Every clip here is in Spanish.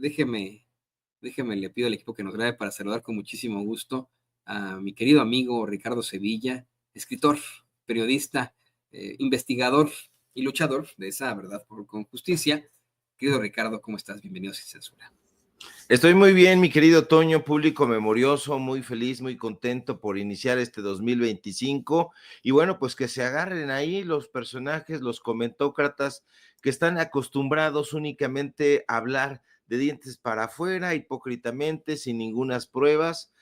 déjeme, le pido al equipo que nos grabe para saludar con muchísimo gusto a mi querido amigo Ricardo Sevilla, escritor, periodista, investigador y luchador de esa verdad con justicia. Querido Ricardo, ¿cómo estás? Bienvenido Sin Censura. Estoy muy bien, mi querido Toño, público memorioso, muy feliz, muy contento por iniciar este 2025. Y bueno, pues que se agarren ahí los personajes, los comentócratas que están acostumbrados únicamente a hablar de dientes para afuera, hipócritamente, sin ningunas pruebas,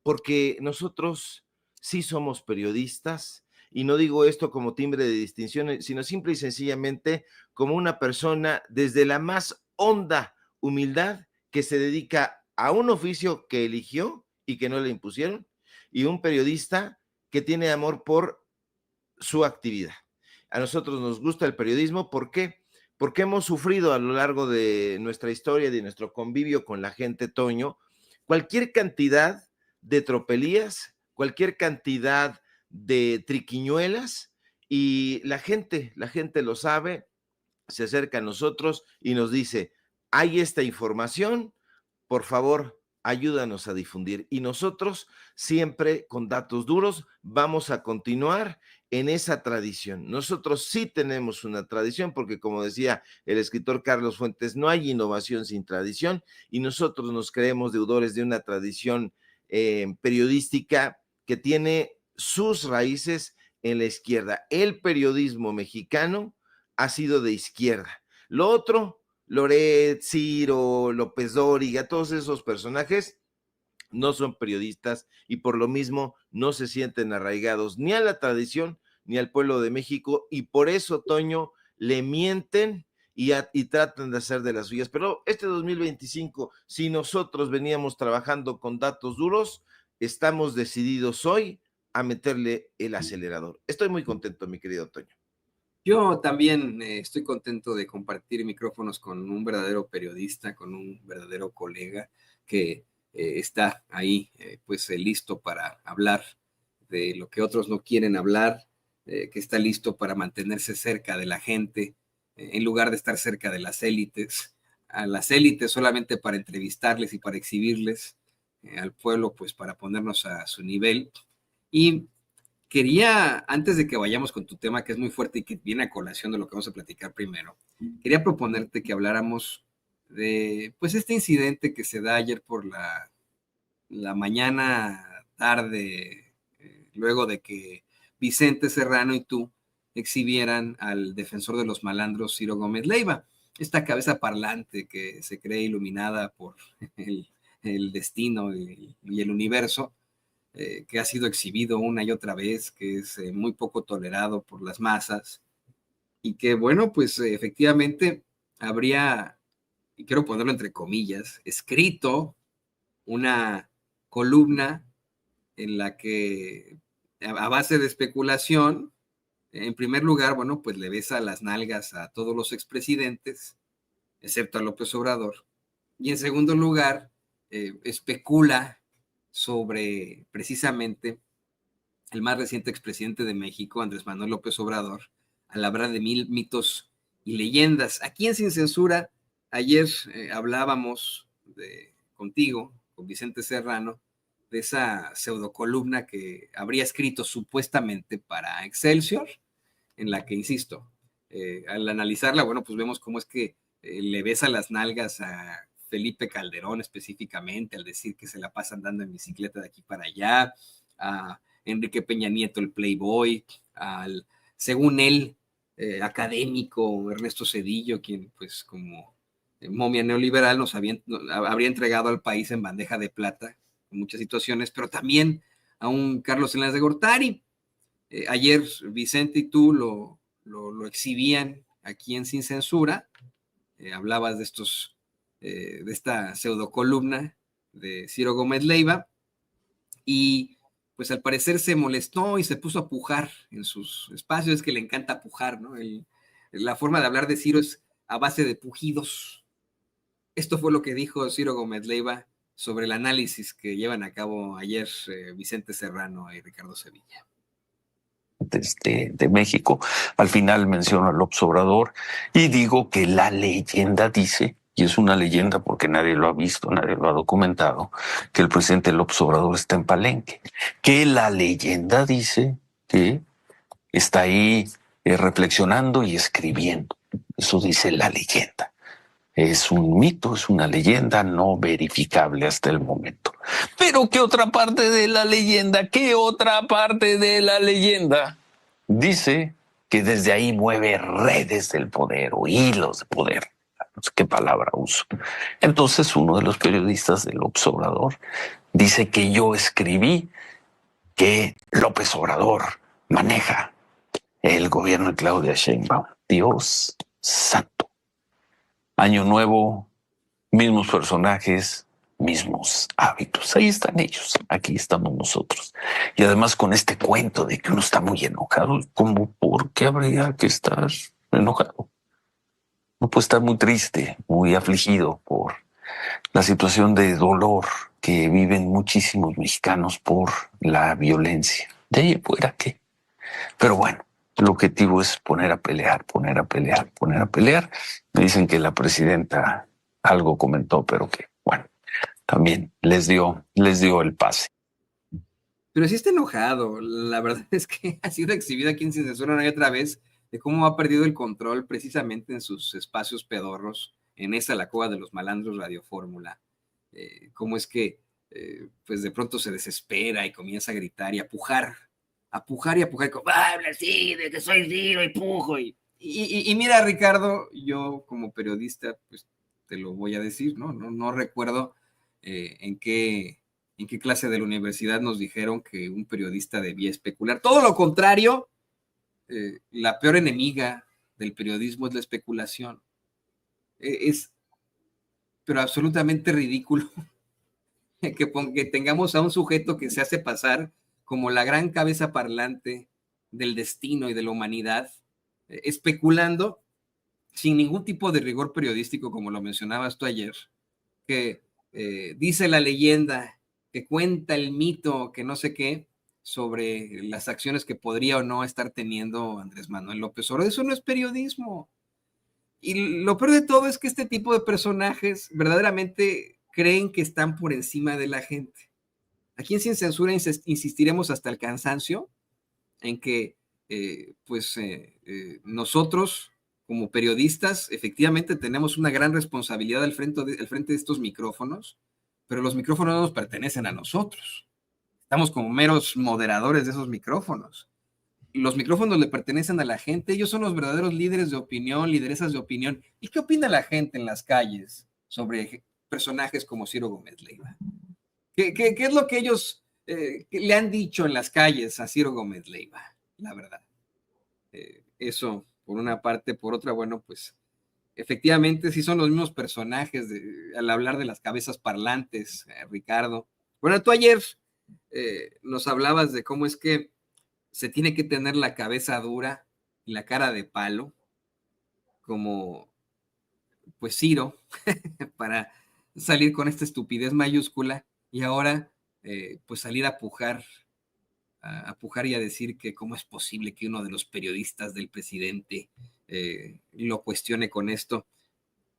porque nosotros sí somos periodistas. Y no digo esto como timbre de distinción, sino simple y sencillamente como una persona desde la más honda humildad que se dedica a un oficio que eligió y que no le impusieron, y un periodista que tiene amor por su actividad. A nosotros nos gusta el periodismo, ¿por qué? Porque hemos sufrido a lo largo de nuestra historia, de nuestro convivio con la gente, Toño, cualquier cantidad de tropelías, cualquier cantidad de triquiñuelas, y la gente lo sabe, se acerca a nosotros y nos dice: hay esta información, por favor, ayúdanos a difundir. Y nosotros, siempre con datos duros, vamos a continuar en esa tradición. Nosotros sí tenemos una tradición, porque como decía el escritor Carlos Fuentes, no hay innovación sin tradición, y nosotros nos creemos deudores de una tradición periodística que tiene sus raíces en la izquierda. El periodismo mexicano ha sido de izquierda. Lo otro, Loret, Ciro, López Dóriga, todos esos personajes no son periodistas y por lo mismo no se sienten arraigados ni a la tradición ni al pueblo de México, y por eso, Toño, le mienten y tratan de hacer de las suyas. Pero este 2025, si nosotros veníamos trabajando con datos duros, estamos decididos hoy a meterle el acelerador. Estoy muy contento, mi querido Toño. Yo también estoy contento de compartir micrófonos con un verdadero periodista, con un verdadero colega que está ahí listo para hablar de lo que otros no quieren hablar, que está listo para mantenerse cerca de la gente, en lugar de estar cerca de las élites, a las élites solamente para entrevistarles y para exhibirles, al pueblo pues para ponernos a su nivel. Y quería, antes de que vayamos con tu tema, que es muy fuerte y que viene a colación de lo que vamos a platicar primero, quería proponerte que habláramos de, pues, este incidente que se da ayer por la mañana, tarde, luego de que Vicente Serrano y tú exhibieran al defensor de los malandros, Ciro Gómez Leiva, esta cabeza parlante que se cree iluminada por el destino y el universo, que ha sido exhibido una y otra vez, que es muy poco tolerado por las masas y que, bueno, pues efectivamente habría, y quiero ponerlo entre comillas, escrito una columna en la que, a base de especulación, en primer lugar, bueno, pues le besa las nalgas a todos los expresidentes, excepto a López Obrador, y en segundo lugar, especula sobre precisamente el más reciente expresidente de México, Andrés Manuel López Obrador, al hablar de 1000 mitos y leyendas. Aquí en Sin Censura, ayer hablábamos contigo, con Vicente Serrano, de esa pseudocolumna que habría escrito supuestamente para Excelsior, en la que, insisto, al analizarla, bueno, pues vemos cómo es que le besa las nalgas a Felipe Calderón específicamente, al decir que se la pasan dando en bicicleta de aquí para allá, a Enrique Peña Nieto, el Playboy, al, según él, académico Ernesto Zedillo, quien pues como momia neoliberal habría entregado al país en bandeja de plata en muchas situaciones, pero también a un Carlos Salinas de Gortari. Ayer Vicente y tú lo exhibían aquí en Sin Censura, hablabas de esta pseudocolumna de Ciro Gómez Leiva, y pues al parecer se molestó y se puso a pujar en sus espacios. Es que le encanta pujar, ¿no? La forma de hablar de Ciro es a base de pujidos. Esto fue lo que dijo Ciro Gómez Leiva sobre el análisis que llevan a cabo ayer Vicente Serrano y Ricardo Sevilla. De México. Al final menciono al López Obrador y digo que la leyenda dice y es una leyenda porque nadie lo ha visto, nadie lo ha documentado, que el presidente López Obrador está en Palenque, que la leyenda dice que está ahí reflexionando y escribiendo. Eso dice la leyenda. Es un mito, es una leyenda no verificable hasta el momento. Pero ¿qué otra parte de la leyenda? ¿Qué otra parte de la leyenda? Dice que desde ahí mueve redes del poder o hilos de poder. No sé qué palabra uso. Entonces uno de los periodistas del López Obrador dice que yo escribí que López Obrador maneja el gobierno de Claudia Sheinbaum. Dios santo. Año nuevo, mismos personajes, mismos hábitos. Ahí están ellos, aquí estamos nosotros. Y además con este cuento de que uno está muy enojado, ¿cómo por qué habría que estar enojado? Uno puede estar muy triste, muy afligido por la situación de dolor que viven muchísimos mexicanos por la violencia. De ahí fuera, ¿qué? Pero bueno, el objetivo es poner a pelear, poner a pelear, poner a pelear. Me dicen que la presidenta algo comentó, pero que, bueno, también les dio el pase. Pero sí está enojado. La verdad es que ha sido exhibido aquí en Sin Censura una y otra vez de cómo ha perdido el control precisamente en sus espacios pedorros, en esa la cueva de los malandros Radio Fórmula. Cómo es que pues de pronto se desespera y comienza a gritar y a pujar y a pujar, como, habla así, de que soy Ciro y pujo. Y mira, Ricardo, yo como periodista, pues te lo voy a decir, no recuerdo en qué clase de la universidad nos dijeron que un periodista debía especular. Todo lo contrario, la peor enemiga del periodismo es la especulación. Es, pero absolutamente ridículo que tengamos a un sujeto que se hace pasar como la gran cabeza parlante del destino y de la humanidad, especulando sin ningún tipo de rigor periodístico, como lo mencionabas tú ayer, que dice la leyenda, que cuenta el mito, que no sé qué, sobre las acciones que podría o no estar teniendo Andrés Manuel López Obrador. Eso no es periodismo. Y lo peor de todo es que este tipo de personajes verdaderamente creen que están por encima de la gente. Aquí en Sin Censura insistiremos hasta el cansancio en que nosotros como periodistas efectivamente tenemos una gran responsabilidad al frente de estos micrófonos, pero los micrófonos no nos pertenecen a nosotros. Estamos como meros moderadores de esos micrófonos. Los micrófonos le pertenecen a la gente, ellos son los verdaderos líderes de opinión, lideresas de opinión. ¿Y qué opina la gente en las calles sobre personajes como Ciro Gómez Leiva? ¿Qué es lo que ellos le han dicho en las calles a Ciro Gómez Leiva? La verdad. Eso, por una parte. Por otra, bueno, pues efectivamente sí son los mismos personajes al hablar de las cabezas parlantes, Ricardo. Bueno, tú ayer nos hablabas de cómo es que se tiene que tener la cabeza dura y la cara de palo, como pues Ciro, para salir con esta estupidez mayúscula y ahora pues salir a pujar y a decir que cómo es posible que uno de los periodistas del presidente lo cuestione con esto.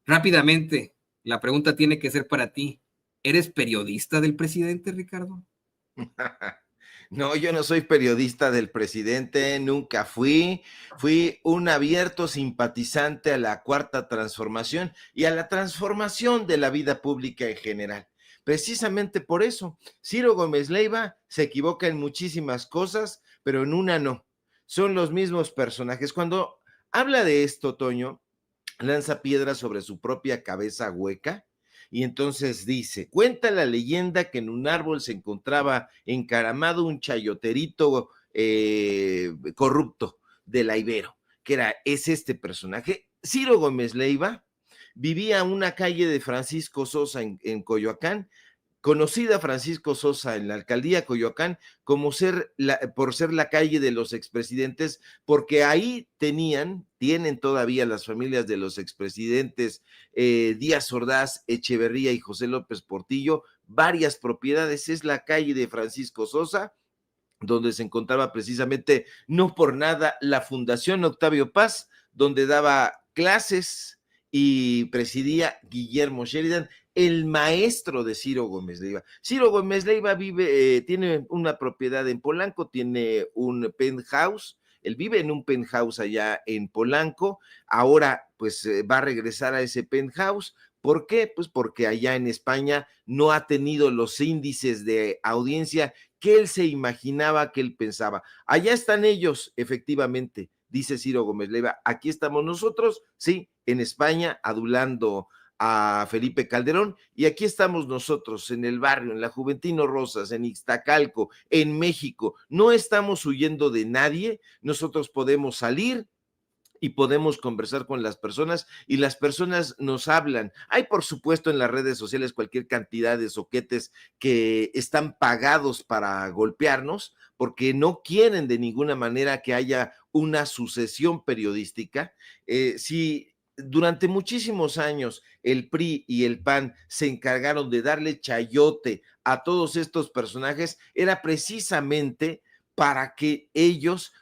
Rápidamente, la pregunta tiene que ser para ti. ¿Eres periodista del presidente, Ricardo? No, yo no soy periodista del presidente, nunca fui. Fui un abierto simpatizante a la Cuarta Transformación y a la transformación de la vida pública en general. Precisamente por eso, Ciro Gómez Leiva se equivoca en muchísimas cosas, pero en una no. Son los mismos personajes. Cuando habla de esto, Toño, lanza piedras sobre su propia cabeza hueca. Y entonces dice, cuenta la leyenda que en un árbol se encontraba encaramado un chayoterito corrupto de la Ibero, que es este personaje. Ciro Gómez Leiva vivía en una calle de Francisco Sosa en Coyoacán, conocida Francisco Sosa en la alcaldía de Coyoacán como por ser la calle de los expresidentes, porque ahí tienen todavía las familias de los expresidentes Díaz Ordaz, Echeverría y José López Portillo, varias propiedades. Es la calle de Francisco Sosa, donde se encontraba precisamente, no por nada, la Fundación Octavio Paz, donde daba clases y presidía Guillermo Sheridan, el maestro de Ciro Gómez Leiva. Ciro Gómez Leiva tiene una propiedad en Polanco, tiene un penthouse. Él vive en un penthouse allá en Polanco. Ahora, pues va a regresar a ese penthouse. ¿Por qué? Pues porque allá en España no ha tenido los índices de audiencia que él se imaginaba, que él pensaba. Allá están ellos, efectivamente, dice Ciro Gómez Leiva. Aquí estamos nosotros, sí, en España, adulando a Felipe Calderón, y aquí estamos nosotros en el barrio, en la Juventino Rosas, en Ixtacalco, en México. No estamos huyendo de nadie, nosotros podemos salir y podemos conversar con las personas y las personas nos hablan. Hay, por supuesto, en las redes sociales cualquier cantidad de soquetes que están pagados para golpearnos porque no quieren de ninguna manera que haya una sucesión periodística. Si durante muchísimos años el PRI y el PAN se encargaron de darle chayote a todos estos personajes, era precisamente para que ellos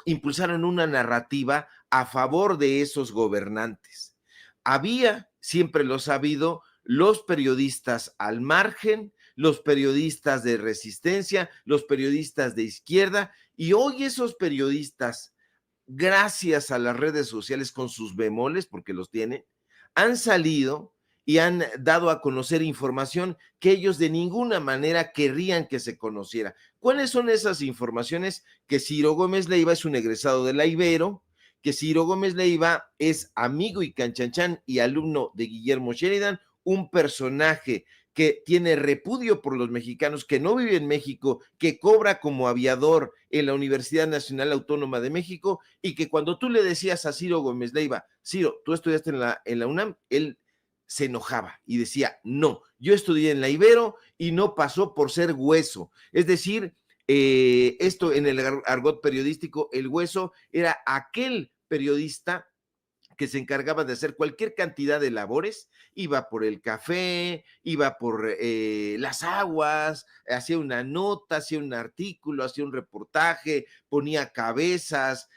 impulsaron una narrativa a favor de esos gobernantes. Había, siempre lo ha sabido, los periodistas al margen, los periodistas de resistencia, los periodistas de izquierda, y hoy esos periodistas, gracias a las redes sociales con sus bemoles, porque los tienen, han salido y han dado a conocer información que ellos de ninguna manera querrían que se conociera. ¿Cuáles son esas informaciones? Que Ciro Gómez Leiva es un egresado de la Ibero, que Ciro Gómez Leiva es amigo y canchanchan y alumno de Guillermo Sheridan, un personaje que tiene repudio por los mexicanos, que no vive en México, que cobra como aviador en la Universidad Nacional Autónoma de México, y que cuando tú le decías a Ciro Gómez Leiva, Ciro, tú estudiaste en la UNAM, él se enojaba y decía, no, yo estudié en la Ibero y no pasó por ser hueso. Es decir, esto en el argot periodístico, el hueso era aquel periodista que se encargaba de hacer cualquier cantidad de labores, iba por el café, iba por las aguas, hacía una nota, hacía un artículo, hacía un reportaje, ponía cabezas,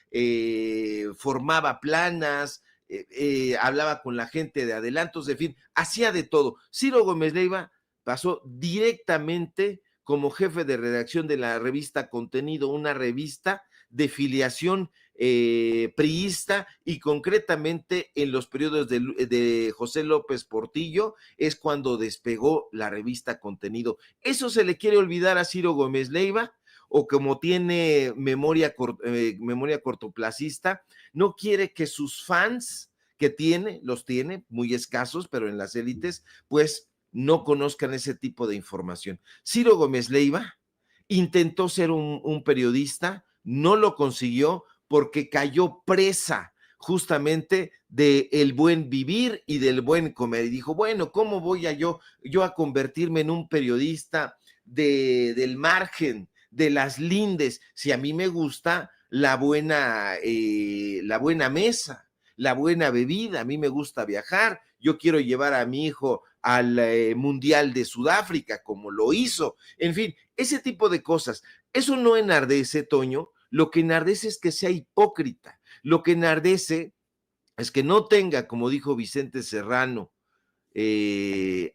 formaba planas, hablaba con la gente de adelantos, en fin, hacía de todo. Ciro Gómez Leiva pasó directamente como jefe de redacción de la revista Contenido, una revista de filiación priista, y concretamente en los periodos de José López Portillo es cuando despegó la revista Contenido. ¿Eso se le quiere olvidar a Ciro Gómez Leiva? O como tiene memoria cortoplacista, no quiere que sus fans, que tiene, los tiene, muy escasos, pero en las élites, pues no conozcan ese tipo de información. Ciro Gómez Leiva intentó ser un periodista, no lo consiguió porque cayó presa justamente del buen vivir y del buen comer. Y dijo, bueno, ¿cómo voy yo a convertirme en un periodista del margen, de las lindes, si a mí me gusta la buena mesa, la buena bebida, a mí me gusta viajar, yo quiero llevar a mi hijo al Mundial de Sudáfrica, como lo hizo, en fin, ese tipo de cosas. Eso no enardece, Toño, lo que enardece es que sea hipócrita, lo que enardece es que no tenga, como dijo Vicente Serrano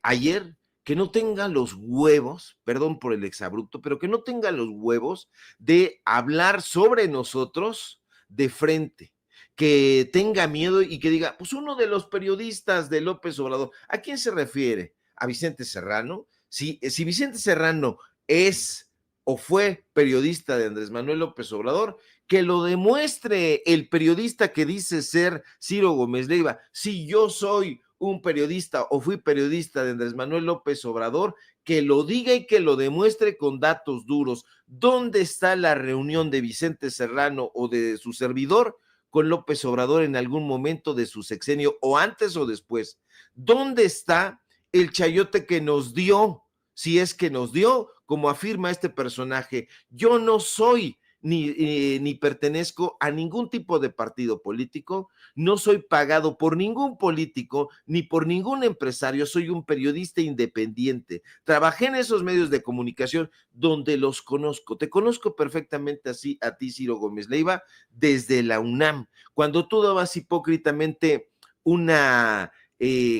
ayer, que no tenga los huevos, perdón por el exabrupto, pero que no tenga los huevos de hablar sobre nosotros de frente, que tenga miedo y que diga, pues uno de los periodistas de López Obrador, ¿a quién se refiere? ¿A Vicente Serrano? Si Vicente Serrano es o fue periodista de Andrés Manuel López Obrador, que lo demuestre el periodista que dice ser Ciro Gómez Leiva. Si yo soy un periodista o fui periodista de Andrés Manuel López Obrador, que lo diga y que lo demuestre con datos duros. ¿Dónde está la reunión de Vicente Serrano o de su servidor con López Obrador en algún momento de su sexenio, o antes o después? ¿Dónde está el chayote que nos dio? Si es que nos dio, como afirma este personaje, yo no soy ni pertenezco a ningún tipo de partido político, no soy pagado por ningún político ni por ningún empresario, soy un periodista independiente. Trabajé en esos medios de comunicación donde los conozco. Te conozco perfectamente así a ti, Ciro Gómez Leiva, desde la UNAM, cuando tú dabas hipócritamente una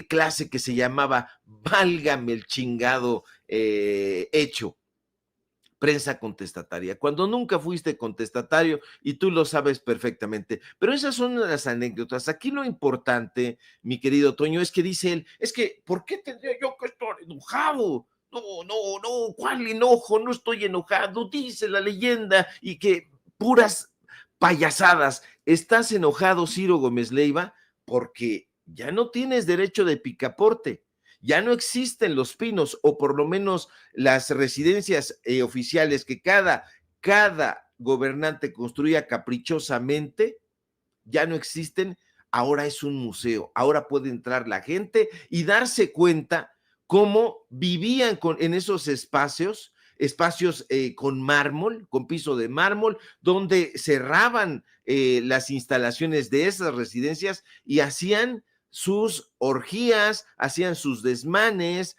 clase que se llamaba Válgame el chingado hecho, prensa contestataria, cuando nunca fuiste contestatario y tú lo sabes perfectamente. Pero esas son las anécdotas. Aquí lo importante, mi querido Toño, es que dice él, es que, ¿por qué tendría yo que estar enojado? No, ¿cuál enojo? No estoy enojado, dice la leyenda, y que puras payasadas. ¿Estás enojado, Ciro Gómez Leiva? Porque ya no tienes derecho de picaporte. Ya no existen los pinos, o por lo menos las residencias oficiales que cada gobernante construía caprichosamente, ya no existen. Ahora es un museo. Ahora puede entrar la gente y darse cuenta cómo vivían en esos espacios con mármol, con piso de mármol, donde cerraban las instalaciones de esas residencias y hacían sus orgías, hacían sus desmanes,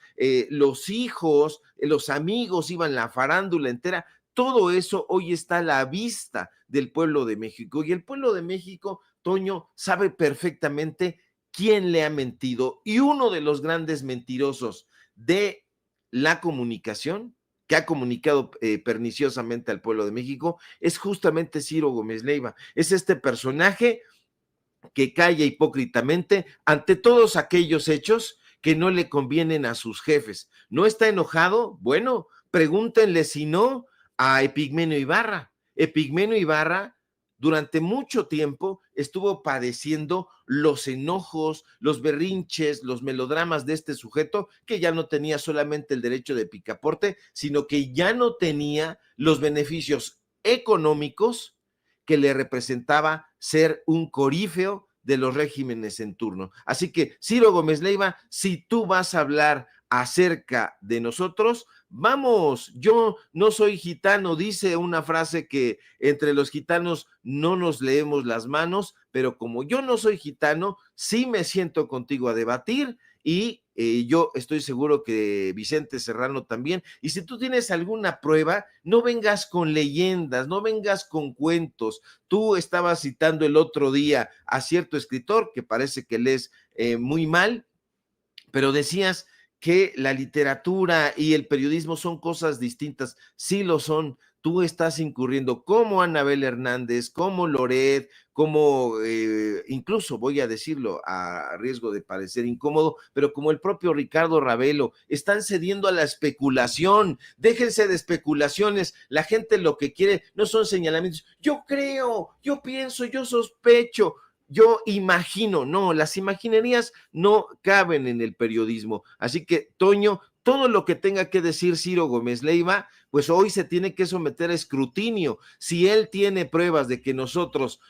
los hijos, los amigos iban la farándula entera. Todo eso hoy está a la vista del pueblo de México, y el pueblo de México, Toño, sabe perfectamente quién le ha mentido, y uno de los grandes mentirosos de la comunicación, que ha comunicado perniciosamente al pueblo de México, es justamente Ciro Gómez Leiva. Es este personaje que calla hipócritamente ante todos aquellos hechos que no le convienen a sus jefes. ¿No está enojado? Bueno, pregúntenle si no a Epigmenio Ibarra. Epigmenio Ibarra durante mucho tiempo estuvo padeciendo los enojos, los berrinches, los melodramas de este sujeto, que ya no tenía solamente el derecho de picaporte, sino que ya no tenía los beneficios económicos que le representaba ser un corífeo de los regímenes en turno. Así que, Ciro Gómez Leiva, si tú vas a hablar acerca de nosotros, vamos, yo no soy gitano, dice una frase que entre los gitanos no nos leemos las manos, pero como yo no soy gitano, sí me siento contigo a debatir, y yo estoy seguro que Vicente Serrano también. Y si tú tienes alguna prueba, no vengas con leyendas, no vengas con cuentos. Tú estabas citando el otro día a cierto escritor que parece que lees muy mal, pero decías que la literatura y el periodismo son cosas distintas. Sí lo son. Tú estás incurriendo como Anabel Hernández, como Loret, como incluso voy a decirlo a riesgo de parecer incómodo, pero como el propio Ricardo Ravelo, están cediendo a la especulación. Déjense de especulaciones. La gente lo que quiere no son señalamientos. Yo creo, yo pienso, yo sospecho, yo imagino. No, las imaginerías no caben en el periodismo. Así que, Toño, todo lo que tenga que decir Ciro Gómez Leiva, pues hoy se tiene que someter a escrutinio. Si él tiene pruebas de que nosotros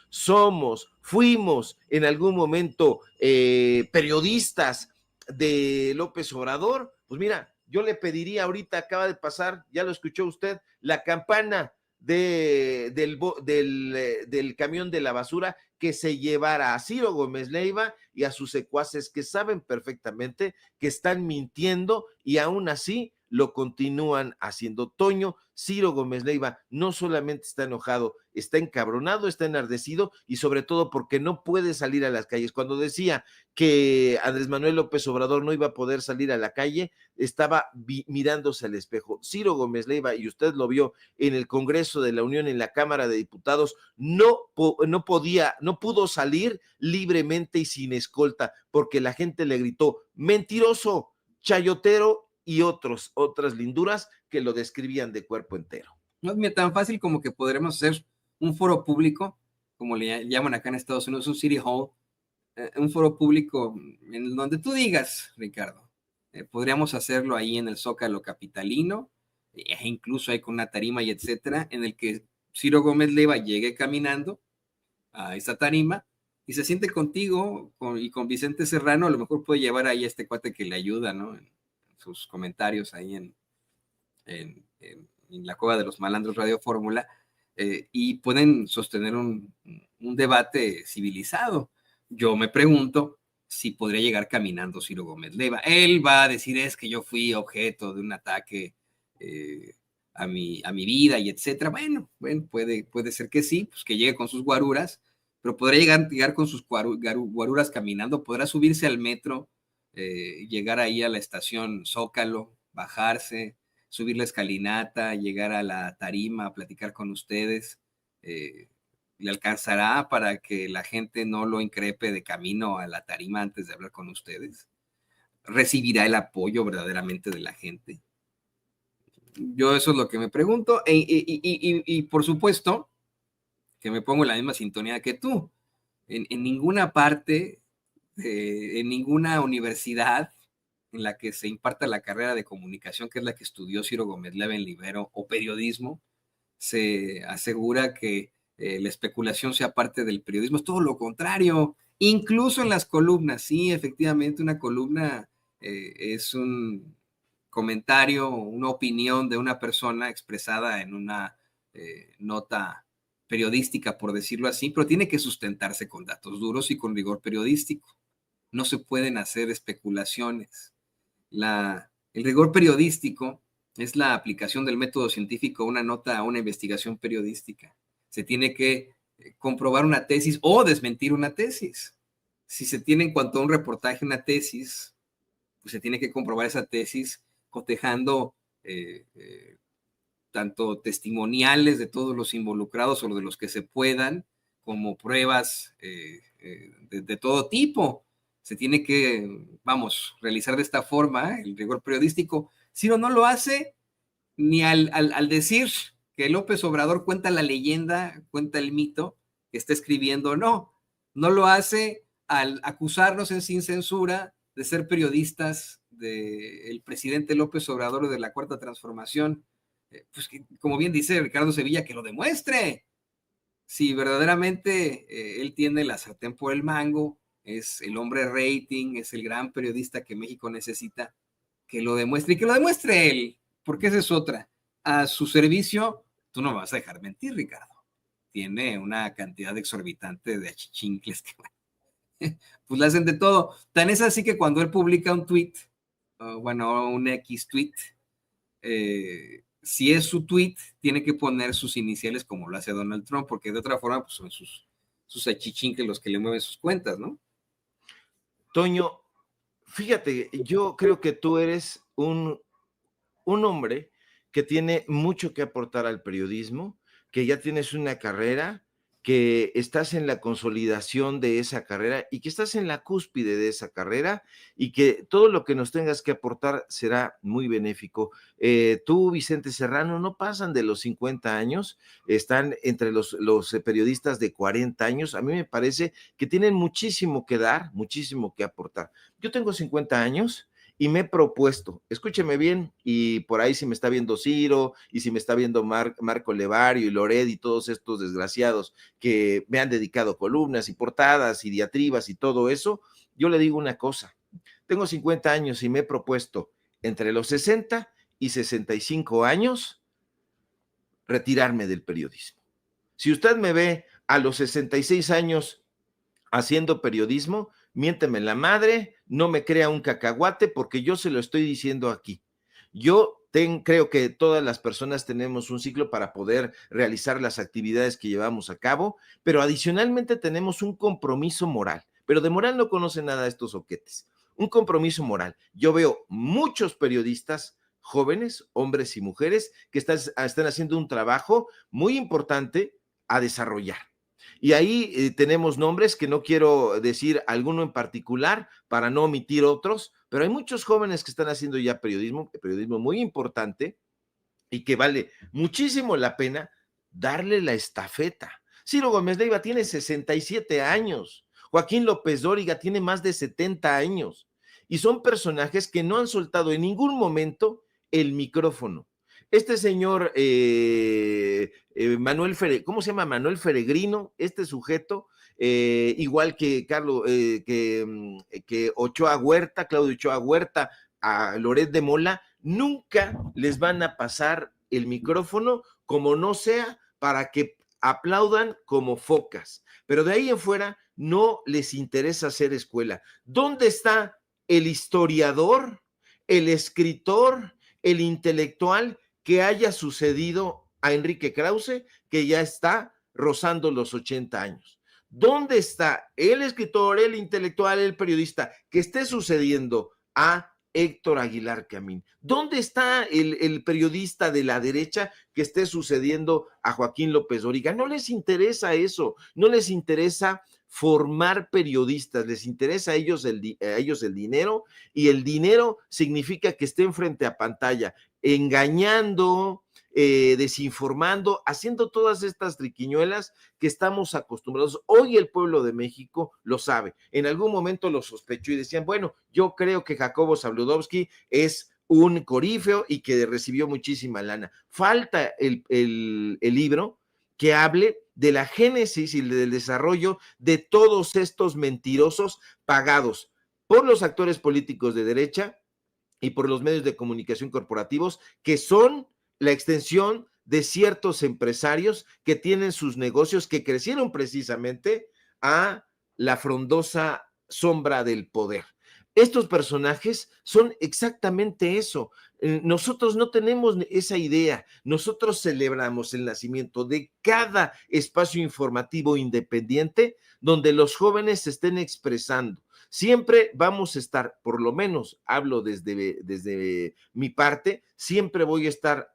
fuimos en algún momento periodistas de López Obrador, pues mira, yo le pediría ahorita, acaba de pasar, ya lo escuchó usted, la campana del camión de la basura, que se llevara a Ciro Gómez Leiva y a sus secuaces, que saben perfectamente que están mintiendo y aún así lo continúan haciendo. Toño, Ciro Gómez Leiva no solamente está enojado, está encabronado, está enardecido, y sobre todo porque no puede salir a las calles. Cuando decía que Andrés Manuel López Obrador no iba a poder salir a la calle, estaba mirándose al espejo. Ciro Gómez Leiva, y usted lo vio en el Congreso de la Unión, en la Cámara de Diputados, no pudo salir libremente y sin escolta, porque la gente le gritó mentiroso, chayotero y otras linduras que lo describían de cuerpo entero. No es tan fácil como que podremos hacer un foro público, como le llaman acá en Estados Unidos, un city hall, un foro público en donde tú digas, Ricardo. Podríamos hacerlo ahí en el Zócalo capitalino, incluso ahí con una tarima y etcétera, en el que Ciro Gómez Leiva llegue caminando a esa tarima y se siente contigo y con Vicente Serrano. A lo mejor puede llevar ahí a este cuate que le ayuda, ¿no? En sus comentarios ahí en la Cueva de los Malandros Radio Fórmula, y pueden sostener un debate civilizado. Yo me pregunto si podría llegar caminando Ciro Gómez Leiva. Él va a decir, es que yo fui objeto de un ataque a mi vida y etcétera. Bueno, puede ser que sí, pues que llegue con sus guaruras, pero podrá llegar con sus guaruras caminando, podrá subirse al metro, llegar ahí a la estación Zócalo, bajarse, subir la escalinata, llegar a la tarima, platicar con ustedes. Le alcanzará para que la gente no lo increpe de camino a la tarima antes de hablar con ustedes. ¿Recibirá el apoyo verdaderamente de la gente? Yo eso es lo que me pregunto, y por supuesto que me pongo en la misma sintonía que tú. En ninguna parte, en ninguna universidad en la que se imparta la carrera de comunicación, que es la que estudió Ciro Gómez Leiva en Libero, o periodismo, se asegura que la especulación sea parte del periodismo. Es todo lo contrario. Incluso en las columnas, sí, efectivamente, una columna es un comentario, una opinión de una persona expresada en una nota periodística, por decirlo así, pero tiene que sustentarse con datos duros y con rigor periodístico. No se pueden hacer especulaciones. El rigor periodístico es la aplicación del método científico a una nota, a una investigación periodística. Se tiene que comprobar una tesis o desmentir una tesis. Si se tiene en cuanto a un reportaje una tesis, pues se tiene que comprobar esa tesis cotejando tanto testimoniales de todos los involucrados o de los que se puedan, como pruebas de todo tipo. Se tiene que, vamos, realizar de esta forma el rigor periodístico. Ciro no lo hace ni al decir que López Obrador cuenta la leyenda, cuenta el mito que está escribiendo, no lo hace al acusarnos en Sin Censura de ser periodistas del presidente López Obrador de la Cuarta Transformación. Pues que, como bien dice Ricardo Sevilla, que lo demuestre. Si verdaderamente él tiene la sartén por el mango, es el hombre rating, es el gran periodista que México necesita, que lo demuestre y que lo demuestre él, porque esa es otra. A su servicio, tú no me vas a dejar mentir, Ricardo. Tiene una cantidad exorbitante de achichincles que, pues le hacen de todo. Tan es así que cuando él publica un tweet, un X tweet, si es su tweet, tiene que poner sus iniciales como lo hace Donald Trump, porque de otra forma pues son sus achichincles los que le mueven sus cuentas, ¿no? Toño, fíjate, yo creo que tú eres un hombre que tiene mucho que aportar al periodismo, que ya tienes una carrera, que estás en la consolidación de esa carrera y que estás en la cúspide de esa carrera y que todo lo que nos tengas que aportar será muy benéfico. Tú, Vicente Serrano, no pasan de los 50 años, están entre los periodistas de 40 años. A mí me parece que tienen muchísimo que dar, muchísimo que aportar. Yo tengo 50 años. Y me he propuesto, escúcheme bien, y por ahí si me está viendo Ciro, y si me está viendo Marco Levario y Loret y todos estos desgraciados que me han dedicado columnas y portadas y diatribas y todo eso, yo le digo una cosa, tengo 50 años y me he propuesto entre los 60 y 65 años retirarme del periodismo. Si usted me ve a los 66 años haciendo periodismo, miénteme la madre, no me crea un cacahuate porque yo se lo estoy diciendo aquí. Yo creo que todas las personas tenemos un ciclo para poder realizar las actividades que llevamos a cabo, pero adicionalmente tenemos un compromiso moral. Pero de moral no conocen nada estos oquetes. Un compromiso moral. Yo veo muchos periodistas jóvenes, hombres y mujeres, que están haciendo un trabajo muy importante a desarrollar. Y ahí tenemos nombres que no quiero decir alguno en particular para no omitir otros, pero hay muchos jóvenes que están haciendo ya periodismo muy importante y que vale muchísimo la pena darle la estafeta. Ciro Gómez Leiva tiene 67 años, Joaquín López Dóriga tiene más de 70 años y son personajes que no han soltado en ningún momento el micrófono. Este señor Manuel ¿cómo se llama? Manuel Feregrino, este sujeto, igual que que Ochoa Huerta, Claudio Ochoa Huerta, a Loret de Mola, nunca les van a pasar el micrófono como no sea para que aplaudan como focas. Pero de ahí en fuera no les interesa hacer escuela. ¿Dónde está el historiador, el escritor, el intelectual que haya sucedido a Enrique Krause, que ya está rozando los 80 años? ¿Dónde está el escritor, el intelectual, el periodista que esté sucediendo a Héctor Aguilar Camín? ¿Dónde está el periodista de la derecha que esté sucediendo a Joaquín López Dóriga? No les interesa eso, no les interesa formar periodistas, les interesa a ellos el dinero, y el dinero significa que estén frente a pantalla, engañando, desinformando, haciendo todas estas triquiñuelas que estamos acostumbrados. Hoy el pueblo de México lo sabe. En algún momento lo sospechó y decían, bueno, yo creo que Jacobo Zabludovsky es un corífeo y que recibió muchísima lana. Falta el libro que hable de la génesis y del desarrollo de todos estos mentirosos pagados por los actores políticos de derecha y por los medios de comunicación corporativos, que son la extensión de ciertos empresarios que tienen sus negocios que crecieron precisamente a la frondosa sombra del poder. Estos personajes son exactamente eso. Nosotros no tenemos esa idea. Nosotros celebramos el nacimiento de cada espacio informativo independiente donde los jóvenes se estén expresando. Siempre vamos a estar, por lo menos hablo desde mi parte, siempre voy a estar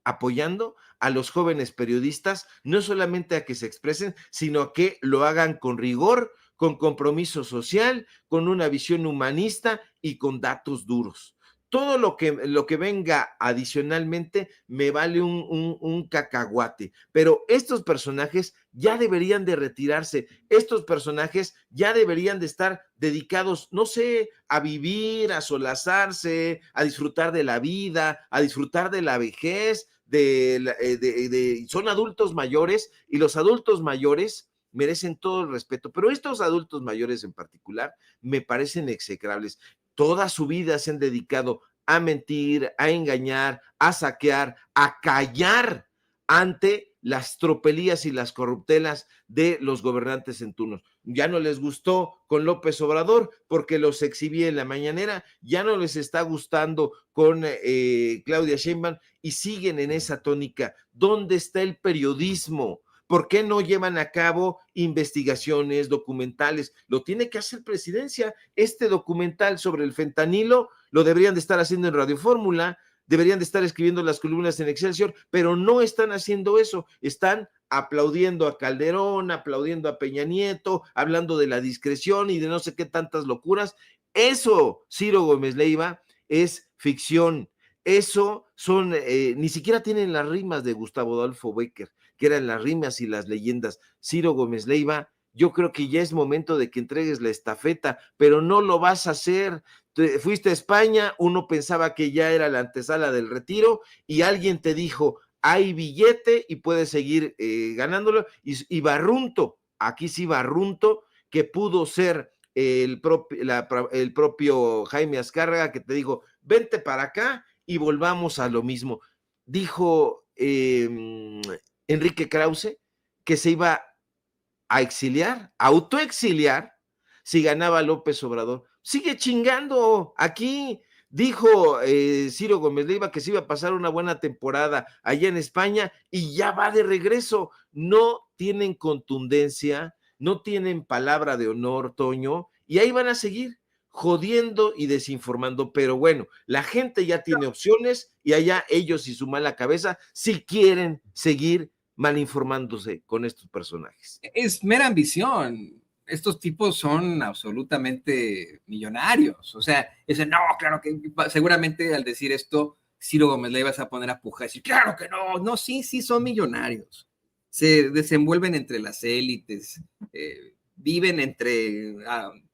apoyando a los jóvenes periodistas, no solamente a que se expresen, sino a que lo hagan con rigor, con compromiso social, con una visión humanista y con datos duros. Todo lo que venga adicionalmente me vale un cacahuate, pero estos personajes ya deberían de retirarse, estos personajes ya deberían de estar dedicados, no sé, a vivir, a solazarse, a disfrutar de la vida, a disfrutar de la vejez, son adultos mayores, y los adultos mayores merecen todo el respeto, pero estos adultos mayores en particular me parecen execrables. Toda su vida se han dedicado a mentir, a engañar, a saquear, a callar ante las tropelías y las corruptelas de los gobernantes en turno. Ya no les gustó con López Obrador porque los exhibía en la mañanera, ya no les está gustando con Claudia Sheinbaum y siguen en esa tónica. ¿Dónde está el periodismo? ¿Por qué no llevan a cabo investigaciones, documentales? Lo tiene que hacer Presidencia. Este documental sobre el fentanilo lo deberían de estar haciendo en Radio Fórmula, deberían de estar escribiendo las columnas en Excelsior, pero no están haciendo eso. Están aplaudiendo a Calderón, aplaudiendo a Peña Nieto, hablando de la discreción y de no sé qué tantas locuras. Eso, Ciro Gómez Leiva, es ficción. Eso son, ni siquiera tienen las rimas de Gustavo Adolfo Bécquer, que eran las rimas y las leyendas. Ciro Gómez Leiva, yo creo que ya es momento de que entregues la estafeta, pero no lo vas a hacer. Fuiste a España, uno pensaba que ya era la antesala del retiro y alguien te dijo, hay billete y puedes seguir ganándolo. Y Barrunto, aquí sí Barrunto, que pudo ser el propio Jaime Azcárraga, que te dijo, vente para acá y volvamos a lo mismo. Dijo Enrique Krause que se iba a exiliar, a autoexiliar, si ganaba López Obrador. Sigue chingando aquí. Dijo Ciro Gómez Leiva que se iba a pasar una buena temporada allá en España y ya va de regreso. No tienen contundencia, no tienen palabra de honor, Toño, y ahí van a seguir jodiendo y desinformando. Pero bueno, la gente ya tiene opciones y allá ellos y su mala cabeza si quieren seguir malinformándose con estos personajes. Es mera ambición. Estos tipos son absolutamente millonarios. O sea, dicen, no, claro que seguramente al decir esto, Ciro Gómez Leiva se va a poner a pujar y decir, claro que no, no, sí, sí son millonarios. Se desenvuelven entre las élites, viven entre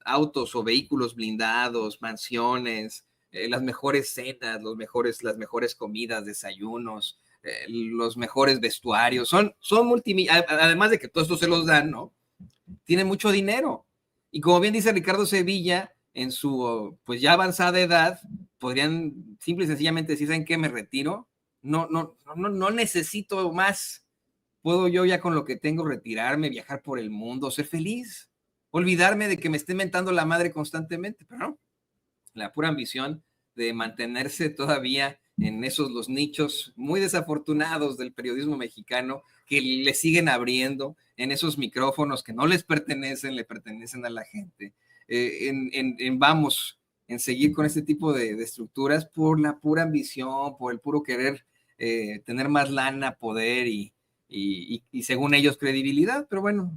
autos o vehículos blindados, mansiones, las mejores cenas, las mejores comidas, desayunos, los mejores vestuarios, son multimillonarios, además de que todo esto se los dan, ¿no? Tienen mucho dinero. Y como bien dice Ricardo Sevilla, en su pues ya avanzada edad, podrían simple y sencillamente decir, ¿saben qué? Me retiro, no necesito más. Puedo yo ya con lo que tengo retirarme, viajar por el mundo, ser feliz, olvidarme de que me esté mentando la madre constantemente, pero no, la pura ambición de mantenerse todavía en esos los nichos muy desafortunados del periodismo mexicano que le siguen abriendo en esos micrófonos que no les pertenecen, le pertenecen a la gente. Vamos, en seguir con este tipo de estructuras por la pura ambición, por el puro querer tener más lana, poder y según ellos credibilidad. Pero bueno,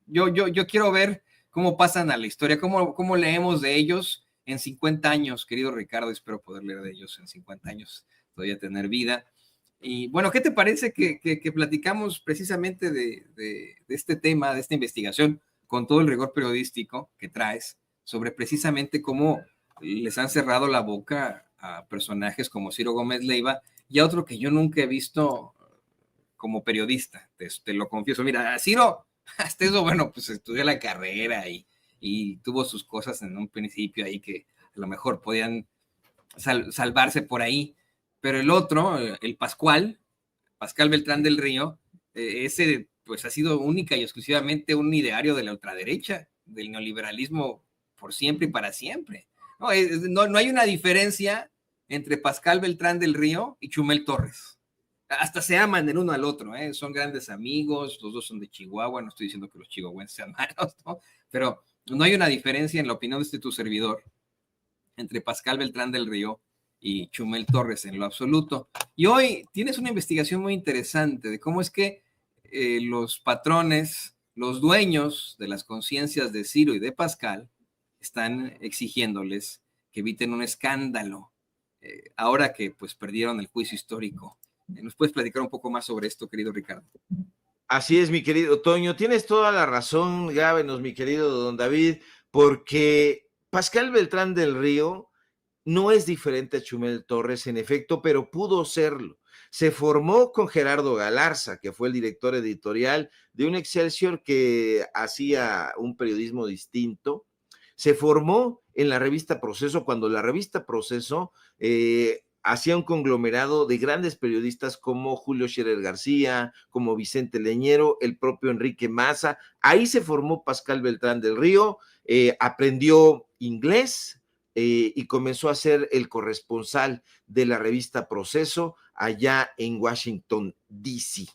yo quiero ver cómo pasan a la historia, cómo leemos de ellos en 50 años, querido Ricardo. Espero poder leer de ellos en 50 años, todavía tener vida. Y bueno, ¿qué te parece que platicamos precisamente de este tema, de esta investigación, con todo el rigor periodístico que traes, sobre precisamente cómo les han cerrado la boca a personajes como Ciro Gómez Leiva y a otro que yo nunca he visto como periodista, te lo confieso? Mira, Ciro, hasta eso, bueno, pues estudió la carrera y tuvo sus cosas en un principio ahí que a lo mejor podían salvarse por ahí, pero el otro, el Pascal Beltrán del Río, ese pues ha sido única y exclusivamente un ideario de la ultraderecha, del neoliberalismo por siempre y para siempre. No hay una diferencia entre Pascal Beltrán del Río y Chumel Torres. Hasta se aman el uno al otro, son grandes amigos, los dos son de Chihuahua, no estoy diciendo que los chihuahuenses sean malos, ¿no? Pero no hay una diferencia en la opinión de tu servidor entre Pascal Beltrán del Río y Chumel Torres en lo absoluto. Y hoy tienes una investigación muy interesante de cómo es que los patrones, los dueños de las conciencias de Ciro y de Pascal están exigiéndoles que eviten un escándalo ahora que pues perdieron el juicio histórico. ¿Nos puedes platicar un poco más sobre esto, querido Ricardo? Así es, mi querido Toño. Tienes toda la razón, Gávenos, mi querido don David, porque Pascal Beltrán del Río no es diferente a Chumel Torres, en efecto, pero pudo serlo. Se formó con Gerardo Galarza, que fue el director editorial de un Excelsior que hacía un periodismo distinto. Se formó en la revista Proceso, cuando la revista Proceso hacía un conglomerado de grandes periodistas como Julio Scherer García, como Vicente Leñero, el propio Enrique Maza. Ahí se formó Pascal Beltrán del Río, aprendió inglés y comenzó a ser el corresponsal de la revista Proceso allá en Washington, D.C.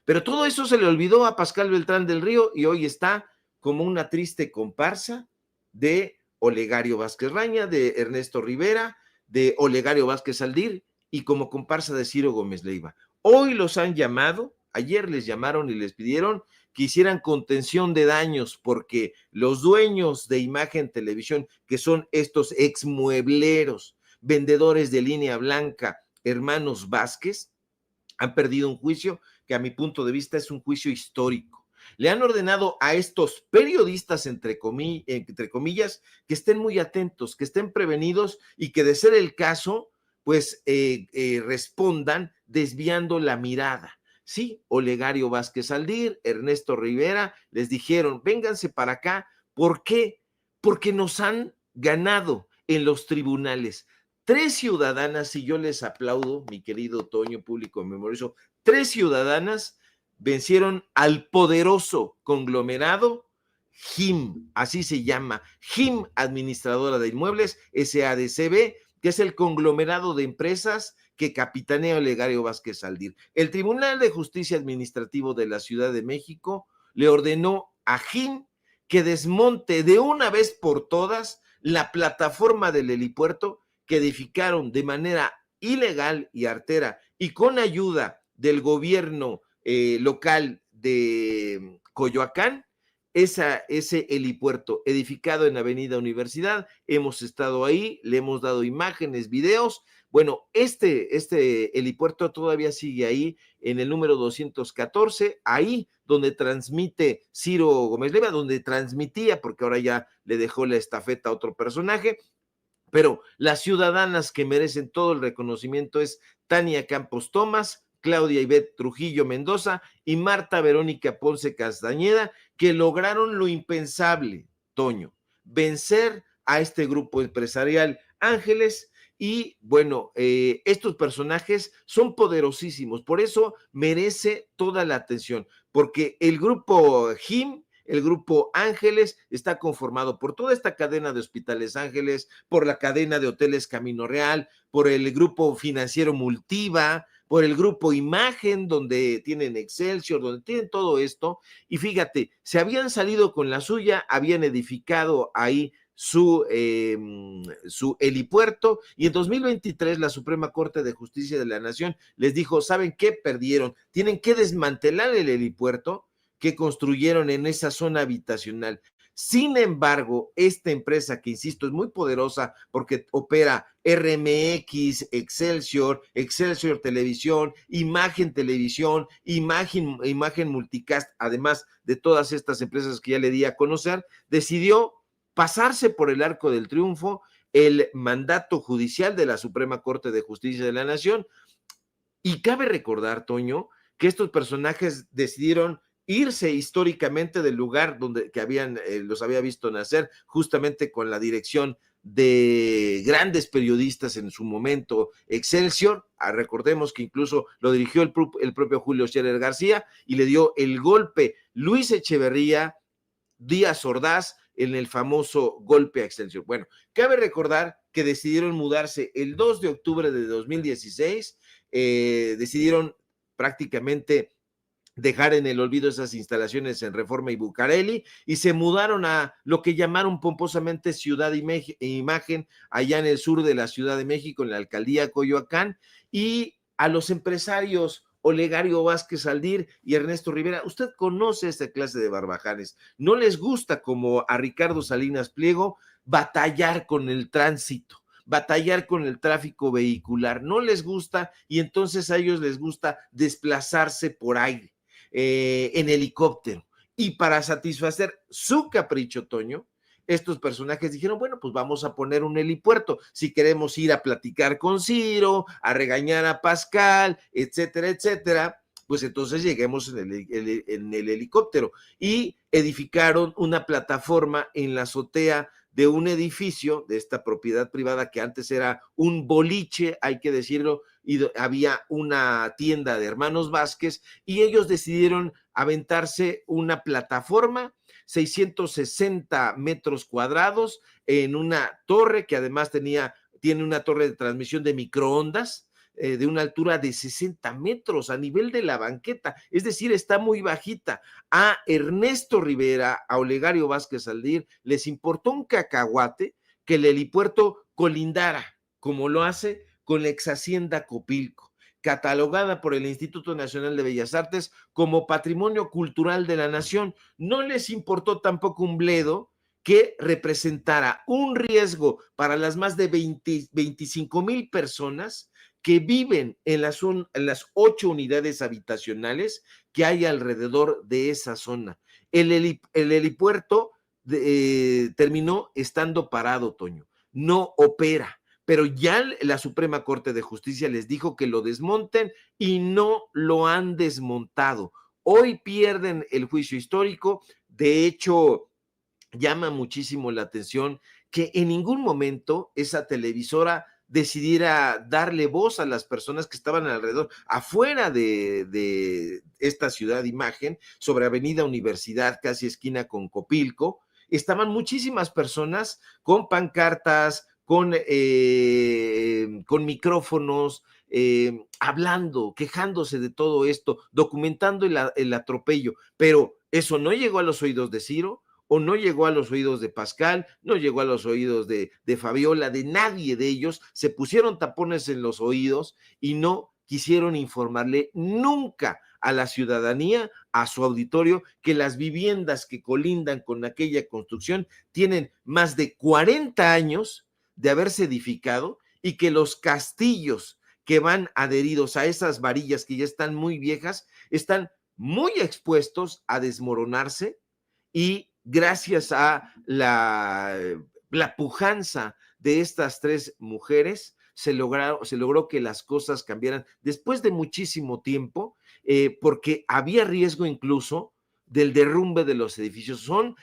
Pero todo eso se le olvidó a Pascal Beltrán del Río y hoy está como una triste comparsa de Olegario Vázquez Raña, de Ernesto Rivera, de Olegario Vázquez Aldir y como comparsa de Ciro Gómez Leiva. Hoy los han llamado, ayer les llamaron y les pidieron que hicieran contención de daños porque los dueños de Imagen Televisión, que son estos exmuebleros, vendedores de línea blanca, hermanos Vázquez, han perdido un juicio que a mi punto de vista es un juicio histórico. Le han ordenado a estos periodistas, entre comillas, que estén muy atentos, que estén prevenidos y que de ser el caso, pues respondan desviando la mirada. Sí, Olegario Vázquez Aldir, Ernesto Rivera, les dijeron, vénganse para acá. ¿Por qué? Porque nos han ganado en los tribunales. 3 ciudadanas, y yo les aplaudo, mi querido Toño, público memorioso, 3 ciudadanas vencieron al poderoso conglomerado GIM, así se llama, GIM Administradora de Inmuebles, SADCB, que es el conglomerado de empresas que capitanea Olegario Vázquez Aldir. El Tribunal de Justicia Administrativo de la Ciudad de México le ordenó a GIM que desmonte de una vez por todas la plataforma del helipuerto que edificaron de manera ilegal y artera y con ayuda del gobierno local de Coyoacán, ese helipuerto edificado en Avenida Universidad. Hemos estado ahí, le hemos dado imágenes, videos. Bueno, este helipuerto todavía sigue ahí en el número 214, ahí donde transmite Ciro Gómez Leiva, donde transmitía, porque ahora ya le dejó la estafeta a otro personaje. Pero las ciudadanas que merecen todo el reconocimiento es Tania Campos Tomás, Claudia Ivette Trujillo Mendoza y Marta Verónica Ponce Castañeda, que lograron lo impensable, Toño, vencer a este grupo empresarial Ángeles. Y bueno, estos personajes son poderosísimos, por eso merece toda la atención, porque el grupo GIM El Grupo Ángeles está conformado por toda esta cadena de hospitales Ángeles, por la cadena de hoteles Camino Real, por el grupo financiero Multiva, por el grupo Imagen, donde tienen Excelsior, donde tienen todo esto. Y fíjate, se habían salido con la suya, habían edificado ahí su helipuerto, y en 2023 la Suprema Corte de Justicia de la Nación les dijo, ¿saben qué? Perdieron, tienen que desmantelar el helipuerto que construyeron en esa zona habitacional. Sin embargo, esta empresa, que insisto, es muy poderosa porque opera RMX, Excelsior, Excelsior Televisión, Imagen Televisión, Imagen Multicast, además de todas estas empresas que ya le di a conocer, decidió pasarse por el arco del triunfo el mandato judicial de la Suprema Corte de Justicia de la Nación. Y cabe recordar, Toño, que estos personajes decidieron irse históricamente del lugar donde que los había visto nacer, justamente con la dirección de grandes periodistas en su momento, Excelsior. Recordemos que incluso lo dirigió el propio Julio Scherer García, y le dio el golpe Luis Echeverría, Díaz Ordaz, en el famoso golpe a Excelsior. Bueno, cabe recordar que decidieron mudarse el 2 de octubre de 2016, decidieron prácticamente dejar en el olvido esas instalaciones en Reforma y Bucareli, y se mudaron a lo que llamaron pomposamente Ciudad Imagen, allá en el sur de la Ciudad de México, en la alcaldía Coyoacán. Y a los empresarios Olegario Vázquez Aldir y Ernesto Rivera, usted conoce esta clase de barbajanes, no les gusta, como a Ricardo Salinas Pliego, batallar con el tránsito, batallar con el tráfico vehicular, no les gusta, y entonces a ellos les gusta desplazarse por aire, en helicóptero. Y para satisfacer su capricho, Toño, estos personajes dijeron, bueno, pues vamos a poner un helipuerto. Si queremos ir a platicar con Ciro, a regañar a Pascal, etcétera, etcétera, pues entonces lleguemos en el helicóptero. Y edificaron una plataforma en la azotea de un edificio de esta propiedad privada que antes era un boliche, hay que decirlo, y había una tienda de hermanos Vázquez, y ellos decidieron aventarse una plataforma, 660 metros cuadrados, en una torre que además tiene una torre de transmisión de microondas, de una altura de 60 metros a nivel de la banqueta, es decir, está muy bajita. A Ernesto Rivera, a Olegario Vázquez Aldir, les importó un cacahuate que el helipuerto colindara, como lo hace con la ex hacienda Copilco, catalogada por el Instituto Nacional de Bellas Artes como Patrimonio Cultural de la Nación. No les importó tampoco un bledo que representara un riesgo para las más de 25,000 personas que viven en las 8 unidades habitacionales que hay alrededor de esa zona. El helipuerto terminó estando parado, Toño, no opera, pero ya la Suprema Corte de Justicia les dijo que lo desmonten, y no lo han desmontado. Hoy pierden el juicio histórico. De hecho, llama muchísimo la atención que en ningún momento esa televisora decidiera darle voz a las personas que estaban alrededor, afuera de esta Ciudad Imagen, sobre Avenida Universidad, casi esquina con Copilco. Estaban muchísimas personas con pancartas, con micrófonos, hablando, quejándose de todo esto, documentando el atropello, pero eso no llegó a los oídos de Ciro, o no llegó a los oídos de Pascal, no llegó a los oídos de Fabiola, de nadie de ellos. Se pusieron tapones en los oídos y no quisieron informarle nunca a la ciudadanía, a su auditorio, que las viviendas que colindan con aquella construcción tienen más de 40 años de haberse edificado, y que los castillos que van adheridos a esas varillas que ya están muy viejas están muy expuestos a desmoronarse. Y gracias a la pujanza de estas 3 mujeres, se logró que las cosas cambiaran después de muchísimo tiempo, porque había riesgo incluso del derrumbe de los edificios. Son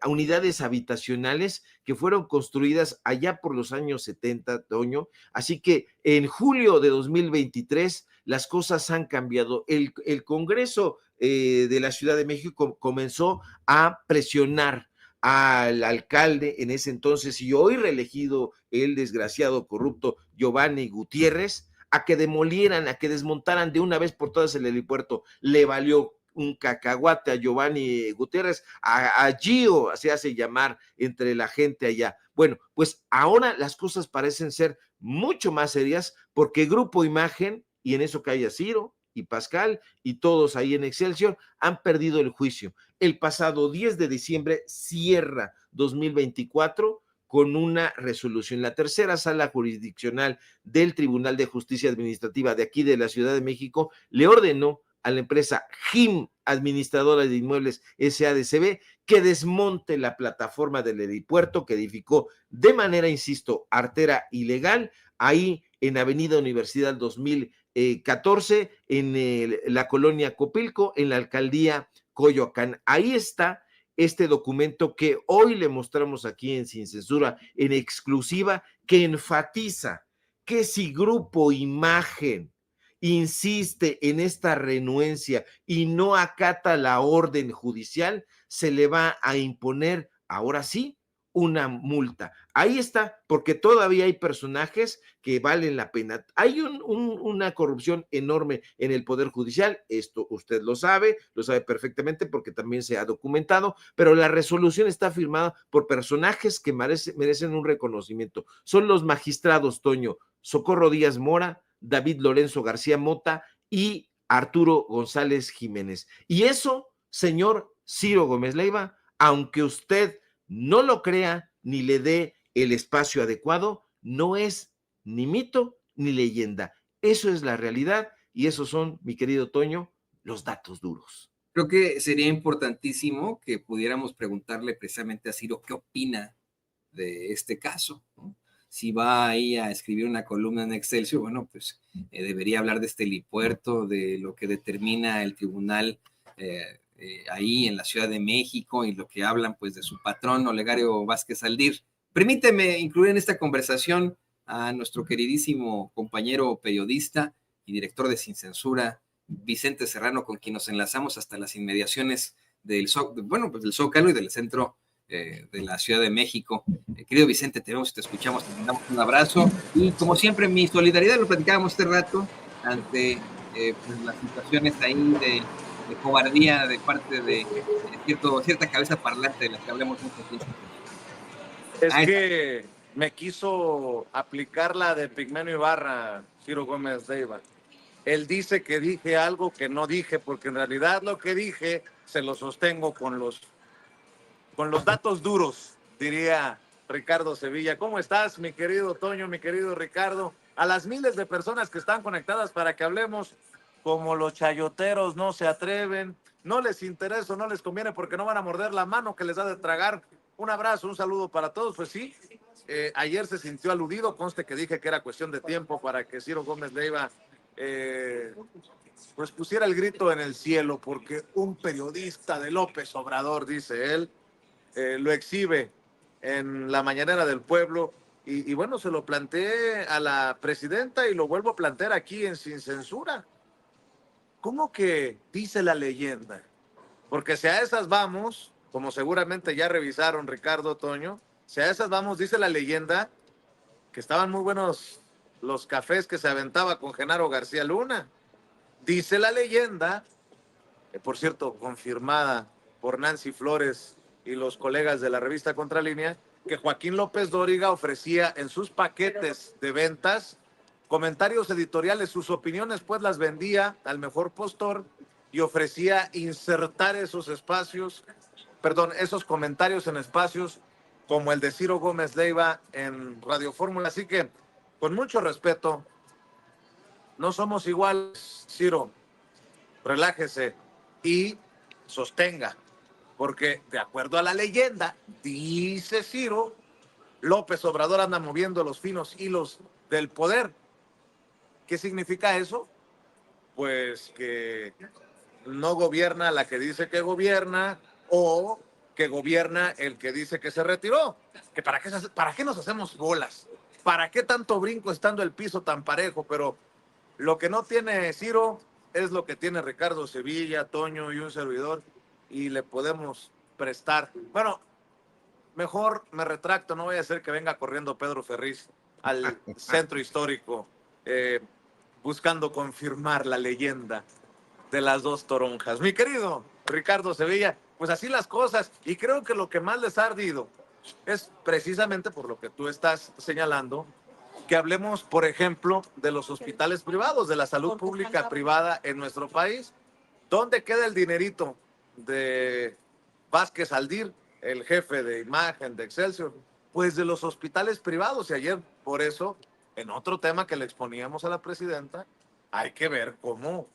unidades habitacionales que fueron construidas allá por los años 70, Toño. Así que en julio de 2023 las cosas han cambiado. El Congreso de la Ciudad de México comenzó a presionar al alcalde en ese entonces y hoy reelegido el desgraciado corrupto Giovanni Gutiérrez a que demolieran, a que desmontaran de una vez por todas el helipuerto. Le valió un cacahuate a Giovanni Gutiérrez, a Gio, se hace llamar entre la gente allá. Bueno, pues ahora las cosas parecen ser mucho más serias porque Grupo Imagen, y en eso cae Ciro y Pascal y todos ahí en Excelsior, han perdido el juicio. El pasado 10 de diciembre cierra 2024 con una resolución. La tercera sala jurisdiccional del Tribunal de Justicia Administrativa de aquí de la Ciudad de México le ordenó a la empresa GIM, Administradora de Inmuebles SADCB, que desmonte la plataforma del helipuerto que edificó de manera, insisto, artera ilegal, ahí en Avenida Universidad 2014, en la colonia Copilco, en la alcaldía Coyoacán. Ahí está este documento que hoy le mostramos aquí en Sin Censura, en exclusiva, que enfatiza que si Grupo Imagen insiste en esta renuencia y no acata la orden judicial, se le va a imponer, ahora sí, una multa. Ahí está, porque todavía hay personajes que valen la pena. Hay una corrupción enorme en el Poder Judicial, esto usted lo sabe perfectamente porque también se ha documentado, pero la resolución está firmada por personajes que merecen un reconocimiento. Son los magistrados, Toño, Socorro Díaz Mora, David Lorenzo García Mota y Arturo González Jiménez. Y eso, señor Ciro Gómez Leiva, aunque usted no lo crea ni le dé el espacio adecuado, no es ni mito ni leyenda. Eso es la realidad y esos son, mi querido Toño, los datos duros. Creo que sería importantísimo que pudiéramos preguntarle precisamente a Ciro qué opina de este caso, ¿no? Si va ahí a escribir una columna en Excelsior, bueno, pues debería hablar de este helipuerto, de lo que determina el tribunal ahí en la Ciudad de México y lo que hablan pues de su patrón Olegario Vázquez Aldir. Permíteme incluir en esta conversación a nuestro queridísimo compañero periodista y director de Sin Censura, Vicente Serrano, con quien nos enlazamos hasta las inmediaciones del Zócalo y del centro de la Ciudad de México. Querido Vicente, te vemos y te escuchamos, te mandamos un abrazo y como siempre mi solidaridad, lo platicábamos este rato, ante pues, las situaciones ahí de cobardía de parte de cierta cabeza parlante de la que hablemos mucho tiempo. Es que me quiso aplicar la de Pigmenio Ibarra, Ciro Gómez Leiva. Él dice que dije algo que no dije, porque en realidad lo que dije se lo sostengo con los datos duros, diría Ricardo Sevilla. ¿Cómo estás, mi querido Toño, mi querido Ricardo? A las miles de personas que están conectadas para que hablemos, como los chayoteros no se atreven, no les interesa, no les conviene porque no van a morder la mano que les da de tragar. Un abrazo, un saludo para todos. Pues sí, ayer se sintió aludido, conste que dije que era cuestión de tiempo para que Ciro Gómez Leiva pues pusiera el grito en el cielo, porque un periodista de López Obrador, dice él, lo exhibe en la mañanera del pueblo y bueno, se lo planteé a la presidenta y lo vuelvo a plantear aquí en Sin Censura. ¿Cómo que dice la leyenda? Porque si a esas vamos, como seguramente ya revisaron Ricardo, Toño, si a esas vamos, dice la leyenda que estaban muy buenos los cafés que se aventaba con Genaro García Luna. Dice la leyenda, por cierto, confirmada por Nancy Flores y los colegas de la revista Contralínea, que Joaquín López Dóriga ofrecía en sus paquetes de ventas comentarios editoriales, sus opiniones pues las vendía al mejor postor y ofrecía insertar esos comentarios en espacios como el de Ciro Gómez Leiva en Radio Fórmula. Así que, con mucho respeto, no somos iguales, Ciro. Relájese y sostenga, porque de acuerdo a la leyenda, dice Ciro, López Obrador anda moviendo los finos hilos del poder. ¿Qué significa eso? Pues que no gobierna la que dice que gobierna o que gobierna el que dice que se retiró. ¿Que para qué nos hacemos bolas? ¿Para qué tanto brinco estando el piso tan parejo? Pero lo que no tiene Ciro es lo que tiene Ricardo Sevilla, Toño y un servidor, y le podemos prestar. Bueno, mejor me retracto, no voy a hacer que venga corriendo Pedro Ferriz al centro histórico buscando confirmar la leyenda de las dos toronjas. Mi querido Ricardo Sevilla, pues así las cosas, y creo que lo que más les ha ardido es precisamente por lo que tú estás señalando, que hablemos, por ejemplo, de los hospitales privados, de la salud pública privada en nuestro país. ¿Dónde queda el dinerito de Vázquez Aldir, el jefe de imagen de Excelsior? Pues de los hospitales privados. Y ayer, por eso, en otro tema que le exponíamos a la presidenta, hay que ver cómo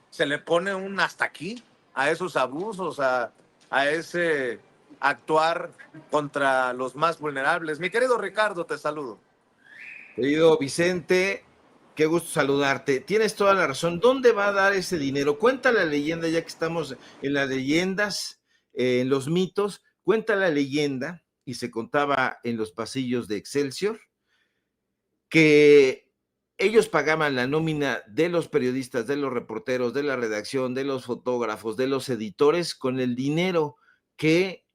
se le pone un hasta aquí a esos abusos, a ese actuar contra los más vulnerables. Mi querido Ricardo, te saludo. Querido Vicente, qué gusto saludarte. Tienes toda la razón. ¿Dónde va a dar ese dinero? Cuenta la leyenda, ya que estamos en las leyendas, en los mitos. Cuenta la leyenda, y se contaba en los pasillos de Excelsior, que ellos pagaban la nómina de los periodistas, de los reporteros, de la redacción, de los fotógrafos, de los editores, con el dinero que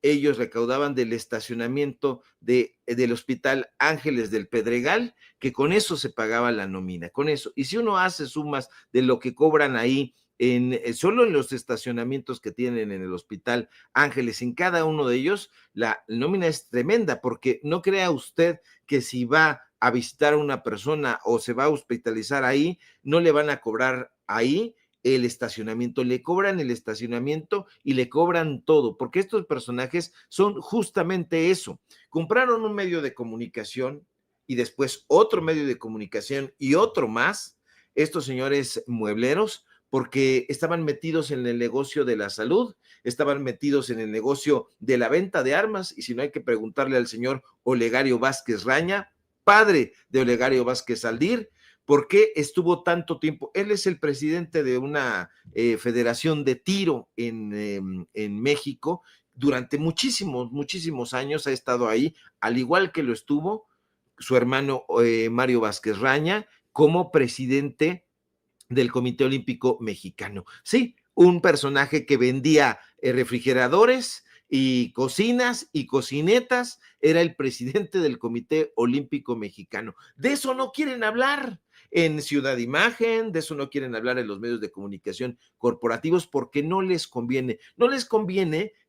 ellos recaudaban del estacionamiento del Hospital Ángeles del Pedregal, que con eso se pagaba la nómina, con eso. Y si uno hace sumas de lo que cobran ahí, solo en los estacionamientos que tienen en el Hospital Ángeles, en cada uno de ellos, la nómina es tremenda, porque no crea usted que si va a visitar a una persona o se va a hospitalizar ahí, no le van a cobrar ahí el estacionamiento, le cobran el estacionamiento y le cobran todo, porque estos personajes son justamente eso. Compraron un medio de comunicación y después otro medio de comunicación y otro más, estos señores muebleros, porque estaban metidos en el negocio de la salud, estaban metidos en el negocio de la venta de armas, y si no hay que preguntarle al señor Olegario Vázquez Raña, padre de Olegario Vázquez Aldir, ¿por qué estuvo tanto tiempo? Él es el presidente de una federación de tiro en México. Durante muchísimos años ha estado ahí, al igual que lo estuvo su hermano Mario Vázquez Raña, como presidente del Comité Olímpico Mexicano. Sí, un personaje que vendía refrigeradores y cocinas y cocinetas, era el presidente del Comité Olímpico Mexicano. De eso no quieren hablar en Ciudad Imagen, de eso no quieren hablar en los medios de comunicación corporativos, porque no les conviene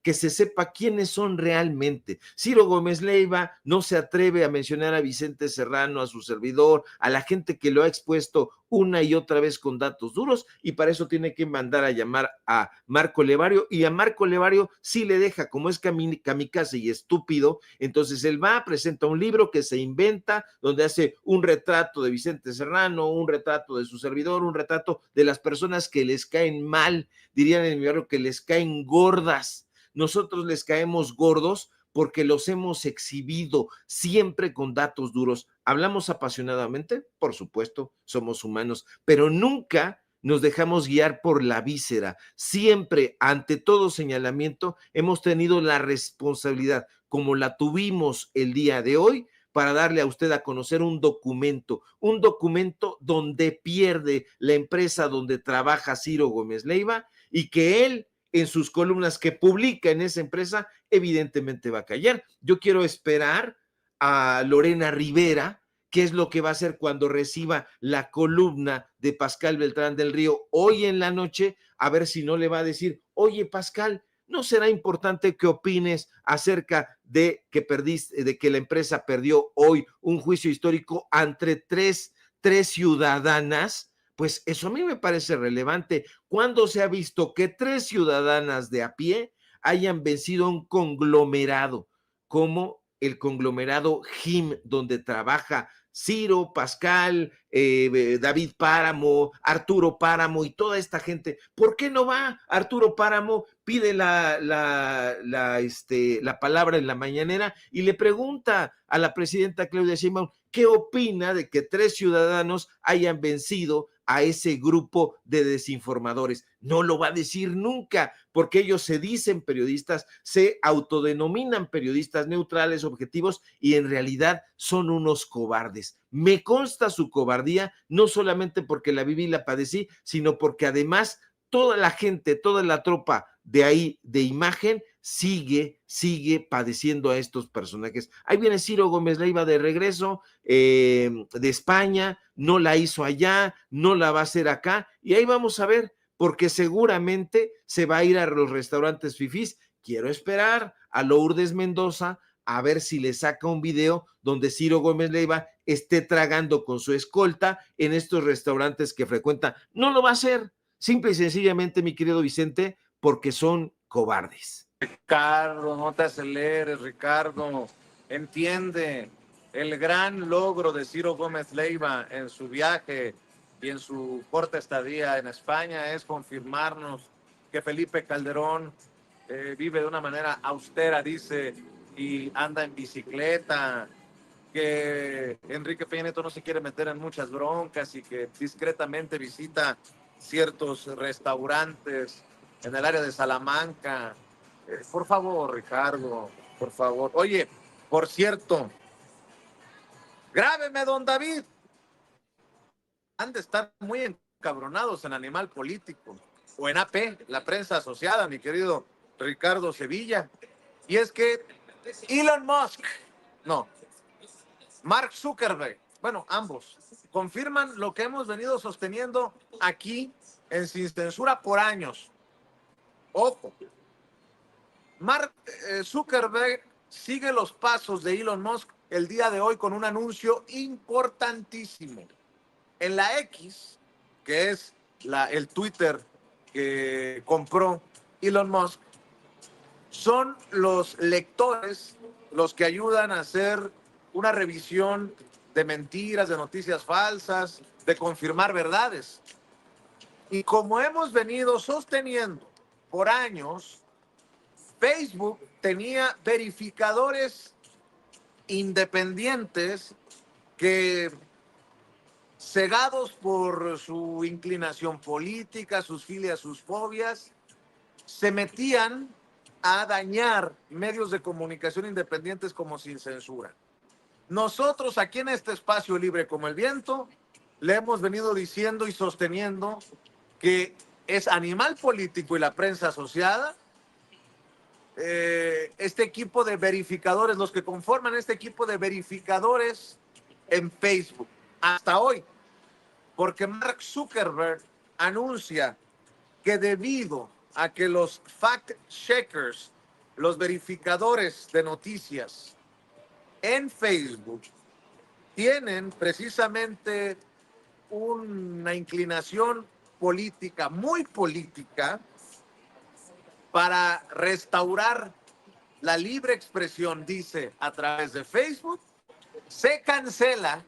que se sepa quiénes son realmente. Ciro Gómez Leiva no se atreve a mencionar a Vicente Serrano, a su servidor, a la gente que lo ha expuesto una y otra vez con datos duros, y para eso tiene que mandar a llamar a Marco Levario, y a Marco Levario sí le deja, como es kamikaze y estúpido, entonces él va, presenta un libro que se inventa, donde hace un retrato de Vicente Serrano, un retrato de su servidor, un retrato de las personas que les caen mal, dirían en mi barrio que les caen gordas. Nosotros les caemos gordos porque los hemos exhibido siempre con datos duros. ¿Hablamos apasionadamente? Por supuesto, somos humanos, pero nunca nos dejamos guiar por la víscera. Siempre, ante todo señalamiento, hemos tenido la responsabilidad, como la tuvimos el día de hoy, para darle a usted a conocer un documento donde pierde la empresa donde trabaja Ciro Gómez Leiva, y que él, en sus columnas que publica en esa empresa, evidentemente va a callar. Yo quiero esperar a Lorena Rivera, qué es lo que va a hacer cuando reciba la columna de Pascal Beltrán del Río hoy en la noche, a ver si no le va a decir: oye, Pascal, ¿no será importante que opines acerca de que la empresa perdió hoy un juicio histórico ante tres ciudadanas? Pues eso a mí me parece relevante. ¿Cuándo se ha visto que tres ciudadanas de a pie hayan vencido a un conglomerado como el conglomerado JIM, donde trabaja Ciro, Pascal, David Páramo, Arturo Páramo y toda esta gente? ¿Por qué no va Arturo Páramo, pide la palabra en la mañanera y le pregunta a la presidenta Claudia Sheinbaum qué opina de que tres ciudadanos hayan vencido a ese grupo de desinformadores. No lo va a decir nunca, porque ellos se dicen periodistas, se autodenominan periodistas neutrales, objetivos, y en realidad son unos cobardes. Me consta su cobardía, no solamente porque la viví y la padecí, sino porque además toda la gente, toda la tropa de ahí de imagen sigue padeciendo a estos personajes. Ahí viene Ciro Gómez Leiva de regreso de España, no la hizo allá, no la va a hacer acá, y ahí vamos a ver, porque seguramente se va a ir a los restaurantes fifís. Quiero esperar a Lourdes Mendoza a ver si le saca un video donde Ciro Gómez Leiva esté tragando con su escolta en estos restaurantes que frecuenta. No lo va a hacer, simple y sencillamente, mi querido Vicente, porque son cobardes. Ricardo, no te aceleres, Ricardo. Entiende el gran logro de Ciro Gómez Leiva en su viaje y en su corta estadía en España es confirmarnos que Felipe Calderón vive de una manera austera, dice, y anda en bicicleta, que Enrique Peña Nieto no se quiere meter en muchas broncas y que discretamente visita ciertos restaurantes en el área de Salamanca. Por favor, Ricardo, por favor. Oye, por cierto, grábeme, don David. Han de estar muy encabronados en Animal Político o en AP, la prensa asociada, mi querido Ricardo Sevilla. Y es que Elon Musk, no, Mark Zuckerberg, bueno, ambos, confirman lo que hemos venido sosteniendo aquí en Sin Censura por años. Ojo, Mark Zuckerberg sigue los pasos de Elon Musk el día de hoy con un anuncio importantísimo. En la X, que es el Twitter que compró Elon Musk, son los lectores los que ayudan a hacer una revisión de mentiras, de noticias falsas, de confirmar verdades. Y como hemos venido sosteniendo por años, Facebook tenía verificadores independientes que, cegados por su inclinación política, sus filias, sus fobias, se metían a dañar medios de comunicación independientes como Sin Censura. Nosotros aquí en este espacio libre como el viento le hemos venido diciendo y sosteniendo que es Animal Político y la prensa asociada, este equipo de verificadores, los que conforman este equipo de verificadores en Facebook, hasta hoy, porque Mark Zuckerberg anuncia que debido a que los fact-checkers, los verificadores de noticias en Facebook, tienen precisamente una inclinación política, muy política, para restaurar la libre expresión, dice, a través de Facebook, se cancela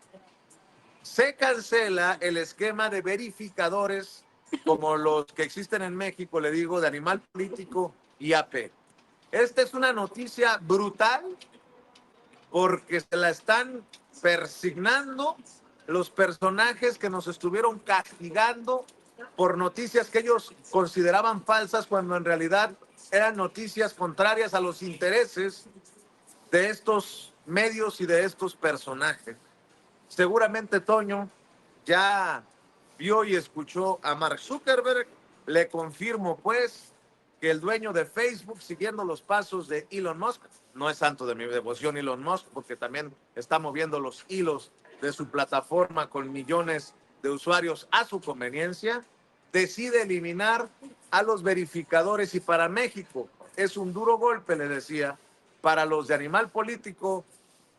el esquema de verificadores como los que existen en México, le digo, de Animal Político y AP. Esta es una noticia brutal porque se la están persignando los personajes que nos estuvieron castigando por noticias que ellos consideraban falsas cuando en realidad eran noticias contrarias a los intereses de estos medios y de estos personajes. Seguramente Toño ya vio y escuchó a Mark Zuckerberg. Le confirmo pues que el dueño de Facebook, siguiendo los pasos de Elon Musk, no es santo de mi devoción Elon Musk, porque también está moviendo los hilos de su plataforma con millones de usuarios a su conveniencia, decide eliminar a los verificadores. Y para México es un duro golpe, le decía, para los de Animal Político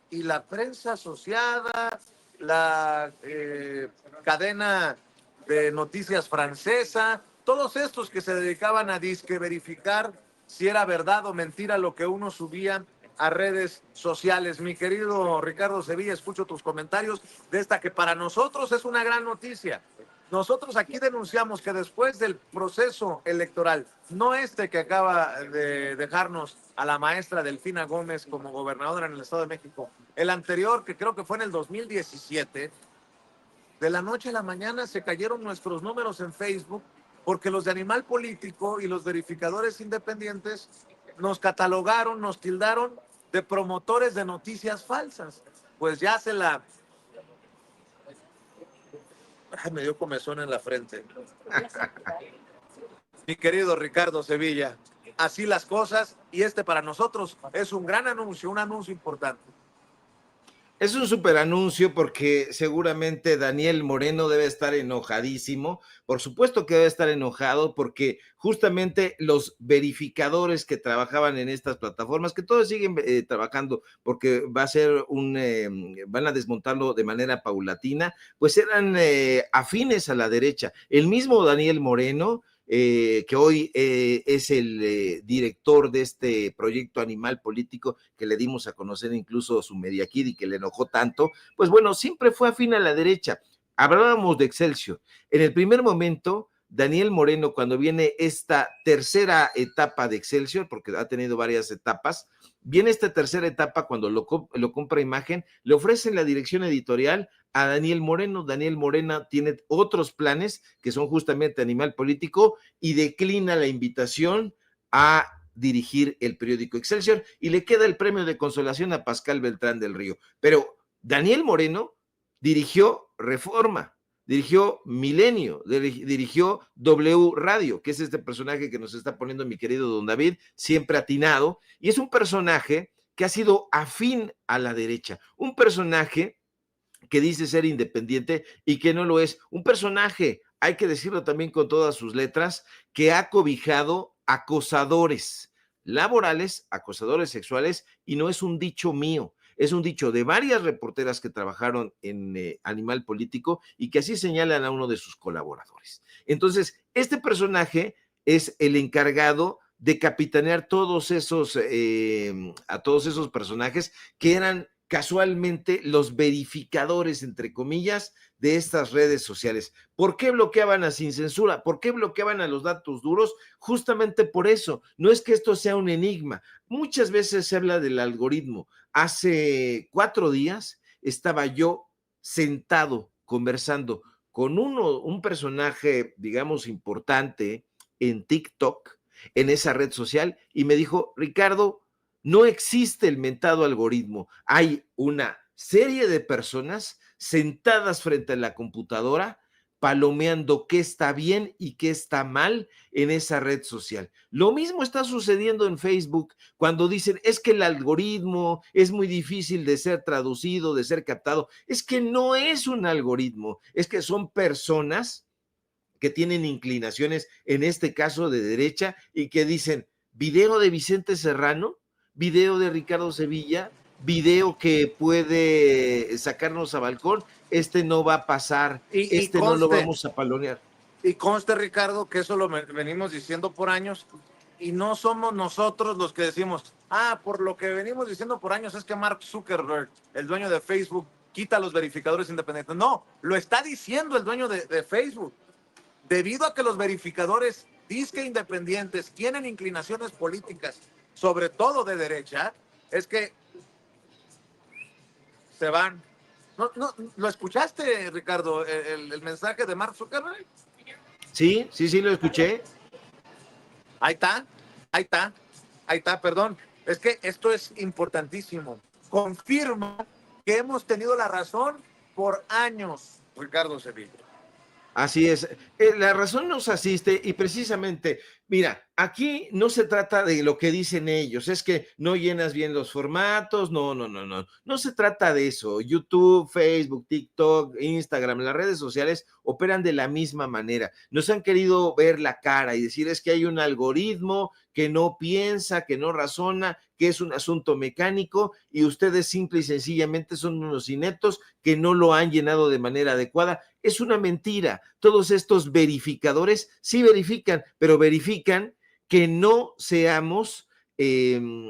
y la prensa asociada, la cadena de noticias francesa, todos estos que se dedicaban a disque verificar si era verdad o mentira lo que uno subía a redes sociales. Mi querido Ricardo Sevilla, escucho tus comentarios de esta que para nosotros es una gran noticia. Nosotros aquí denunciamos que después del proceso electoral, no este que acaba de dejarnos a la maestra Delfina Gómez como gobernadora en el Estado de México, el anterior, que creo que fue en el 2017, De la noche a la mañana se cayeron nuestros números en Facebook porque los de Animal Político y los verificadores independientes nos catalogaron, nos tildaron de promotores de noticias falsas. Pues ya se la... Ay, me dio comezón en la frente. Mi querido Ricardo Sevilla, así las cosas, y este para nosotros es un gran anuncio, un anuncio importante. Es un súper anuncio porque seguramente Daniel Moreno debe estar enojadísimo. Por supuesto que debe estar enojado porque justamente los verificadores que trabajaban en estas plataformas, que todos siguen trabajando porque va a ser van a desmontarlo de manera paulatina, pues eran afines a la derecha. El mismo Daniel Moreno, que hoy es el director de este proyecto Animal Político, que le dimos a conocer incluso su media kit y que le enojó tanto, pues bueno, siempre fue afín a la derecha. Hablábamos de Excelsior. En el primer momento, Daniel Moreno, cuando viene esta tercera etapa de Excelsior, porque ha tenido varias etapas, viene esta tercera etapa cuando lo compra Imagen, le ofrecen la dirección editorial a Daniel Moreno. Daniel Moreno tiene otros planes que son justamente Animal Político y declina la invitación a dirigir el periódico Excelsior y le queda el premio de consolación a Pascal Beltrán del Río. Pero Daniel Moreno dirigió Reforma, dirigió Milenio, dirigió W Radio, que es este personaje que nos está poniendo mi querido don David, siempre atinado, y es un personaje que ha sido afín a la derecha, un personaje que dice ser independiente y que no lo es, un personaje, hay que decirlo también con todas sus letras, que ha cobijado acosadores laborales, acosadores sexuales, y no es un dicho mío, es un dicho de varias reporteras que trabajaron en Animal Político y que así señalan a uno de sus colaboradores. Entonces, este personaje es el encargado de capitanear a todos esos personajes que eran casualmente los verificadores, entre comillas, de estas redes sociales. ¿Por qué bloqueaban a Sin Censura? ¿Por qué bloqueaban a los datos duros? Justamente por eso. No es que esto sea un enigma. Muchas veces se habla del algoritmo. Hace 4 días estaba yo sentado conversando con un personaje, digamos, importante en TikTok, en esa red social, y me dijo, Ricardo, no existe el mentado algoritmo. Hay una serie de personas sentadas frente a la computadora palomeando qué está bien y qué está mal en esa red social. Lo mismo está sucediendo en Facebook cuando dicen es que el algoritmo es muy difícil de ser traducido, de ser captado. Es que no es un algoritmo, es que son personas que tienen inclinaciones, en este caso de derecha, y que dicen video de Vicente Serrano, video de Ricardo Sevilla, video que puede sacarnos a balcón, este no va a pasar, no lo vamos a palonear. Y conste, Ricardo, que eso lo venimos diciendo por años, y no somos nosotros los que decimos, por lo que venimos diciendo por años es que Mark Zuckerberg, el dueño de Facebook, quita los verificadores independientes. No, lo está diciendo el dueño de Facebook. Debido a que los verificadores disque independientes tienen inclinaciones políticas, sobre todo de derecha, es que se van. No, ¿lo escuchaste, Ricardo, el mensaje de Mark Zuckerberg? Sí, lo escuché. Ahí está, perdón. Es que esto es importantísimo. Confirma que hemos tenido la razón por años, Ricardo Sevilla. Así es, la razón nos asiste y precisamente, mira, aquí no se trata de lo que dicen ellos, es que no llenas bien los formatos, no se trata de eso. YouTube, Facebook, TikTok, Instagram, las redes sociales operan de la misma manera. Nos han querido ver la cara y decir es que hay un algoritmo que no piensa, que no razona, que es un asunto mecánico y ustedes simple y sencillamente son unos ineptos que no lo han llenado de manera adecuada. Es una mentira. Todos estos verificadores sí verifican, pero verifican que no seamos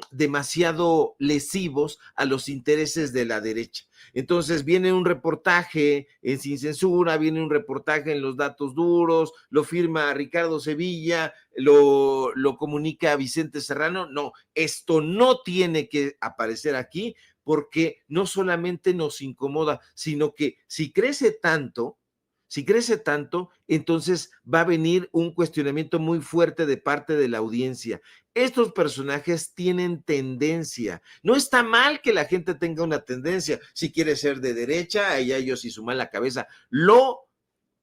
demasiado lesivos a los intereses de la derecha. Entonces viene un reportaje en Sin Censura, viene un reportaje en Los Datos Duros, lo firma Ricardo Sevilla, lo comunica Vicente Serrano. No, esto no tiene que aparecer aquí porque no solamente nos incomoda, sino que si crece tanto, entonces va a venir un cuestionamiento muy fuerte de parte de la audiencia. Estos personajes tienen tendencia. No está mal que la gente tenga una tendencia. Si quiere ser de derecha, allá ellos y su mala cabeza. Lo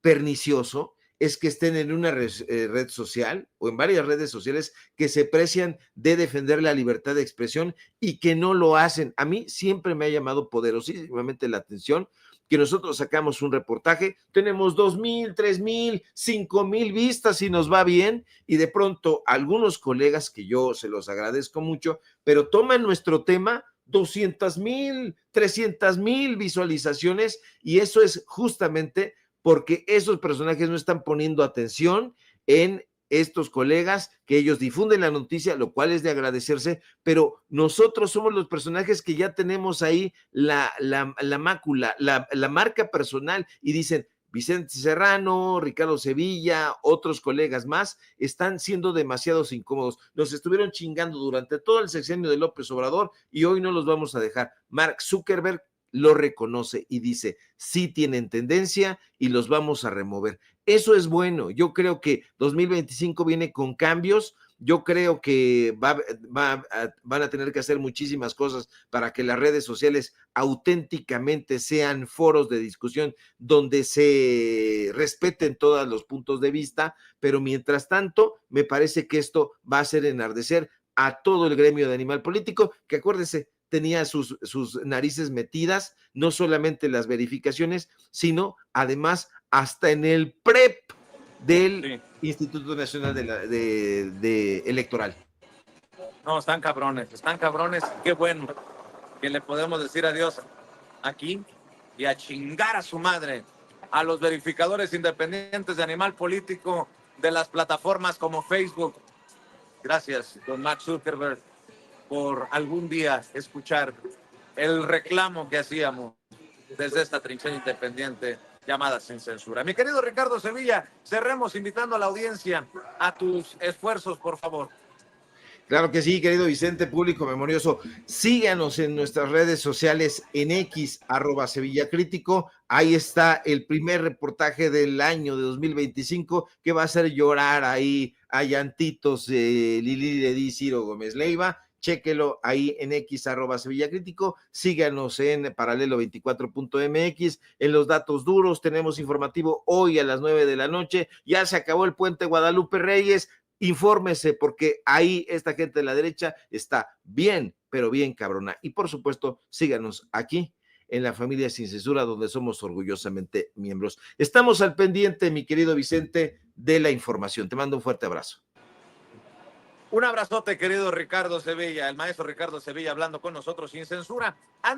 pernicioso es que estén en una red social o en varias redes sociales que se precian de defender la libertad de expresión y que no lo hacen. A mí siempre me ha llamado poderosísimamente la atención que nosotros sacamos un reportaje, tenemos 2,000, 3,000, 5,000 vistas y nos va bien, y de pronto algunos colegas, que yo se los agradezco mucho, pero toman nuestro tema 200,000, 300,000 visualizaciones, y eso es justamente porque esos personajes no están poniendo atención en estos colegas, que ellos difunden la noticia, lo cual es de agradecerse, pero nosotros somos los personajes que ya tenemos ahí la mácula, la marca personal, y dicen, Vicente Serrano, Ricardo Sevilla, otros colegas más, están siendo demasiados incómodos. Nos estuvieron chingando durante todo el sexenio de López Obrador y hoy no los vamos a dejar. Mark Zuckerberg lo reconoce y dice, sí tienen tendencia y los vamos a remover. Eso es bueno. Yo creo que 2025 viene con cambios. Yo creo que van a tener que hacer muchísimas cosas para que las redes sociales auténticamente sean foros de discusión donde se respeten todos los puntos de vista, pero mientras tanto, me parece que esto va a hacer enardecer a todo el gremio de Animal Político, que acuérdense, tenía sus narices metidas, no solamente en las verificaciones, sino además hasta en el PREP del Instituto Nacional de Electoral. No, están cabrones, qué bueno que le podemos decir adiós aquí y a chingar a su madre a los verificadores independientes de Animal Político de las plataformas como Facebook. Gracias, don Mark Zuckerberg, por algún día escuchar el reclamo que hacíamos desde esta trinchera independiente llamada Sin Censura. Mi querido Ricardo Sevilla, cerremos invitando a la audiencia a tus esfuerzos, por favor. Claro que sí, querido Vicente, público memorioso. Síganos en nuestras redes sociales en X, @SevillaCrítico. Ahí está el primer reportaje del año de 2025 que va a hacer llorar ahí a llantitos Lili Ledí, Ciro Gómez Leiva. Chéquelo ahí en X, @SevillaCrítico. Síganos en paralelo24.mx. En los datos duros tenemos informativo hoy a las 9 de la noche. Ya se acabó el puente Guadalupe Reyes. Infórmese, porque ahí esta gente de la derecha está bien, pero bien cabrona. Y por supuesto, síganos aquí en la familia Sin Censura, donde somos orgullosamente miembros. Estamos al pendiente, mi querido Vicente, de la información. Te mando un fuerte abrazo. Un abrazote, querido Ricardo Sevilla, el maestro Ricardo Sevilla, hablando con nosotros sin censura.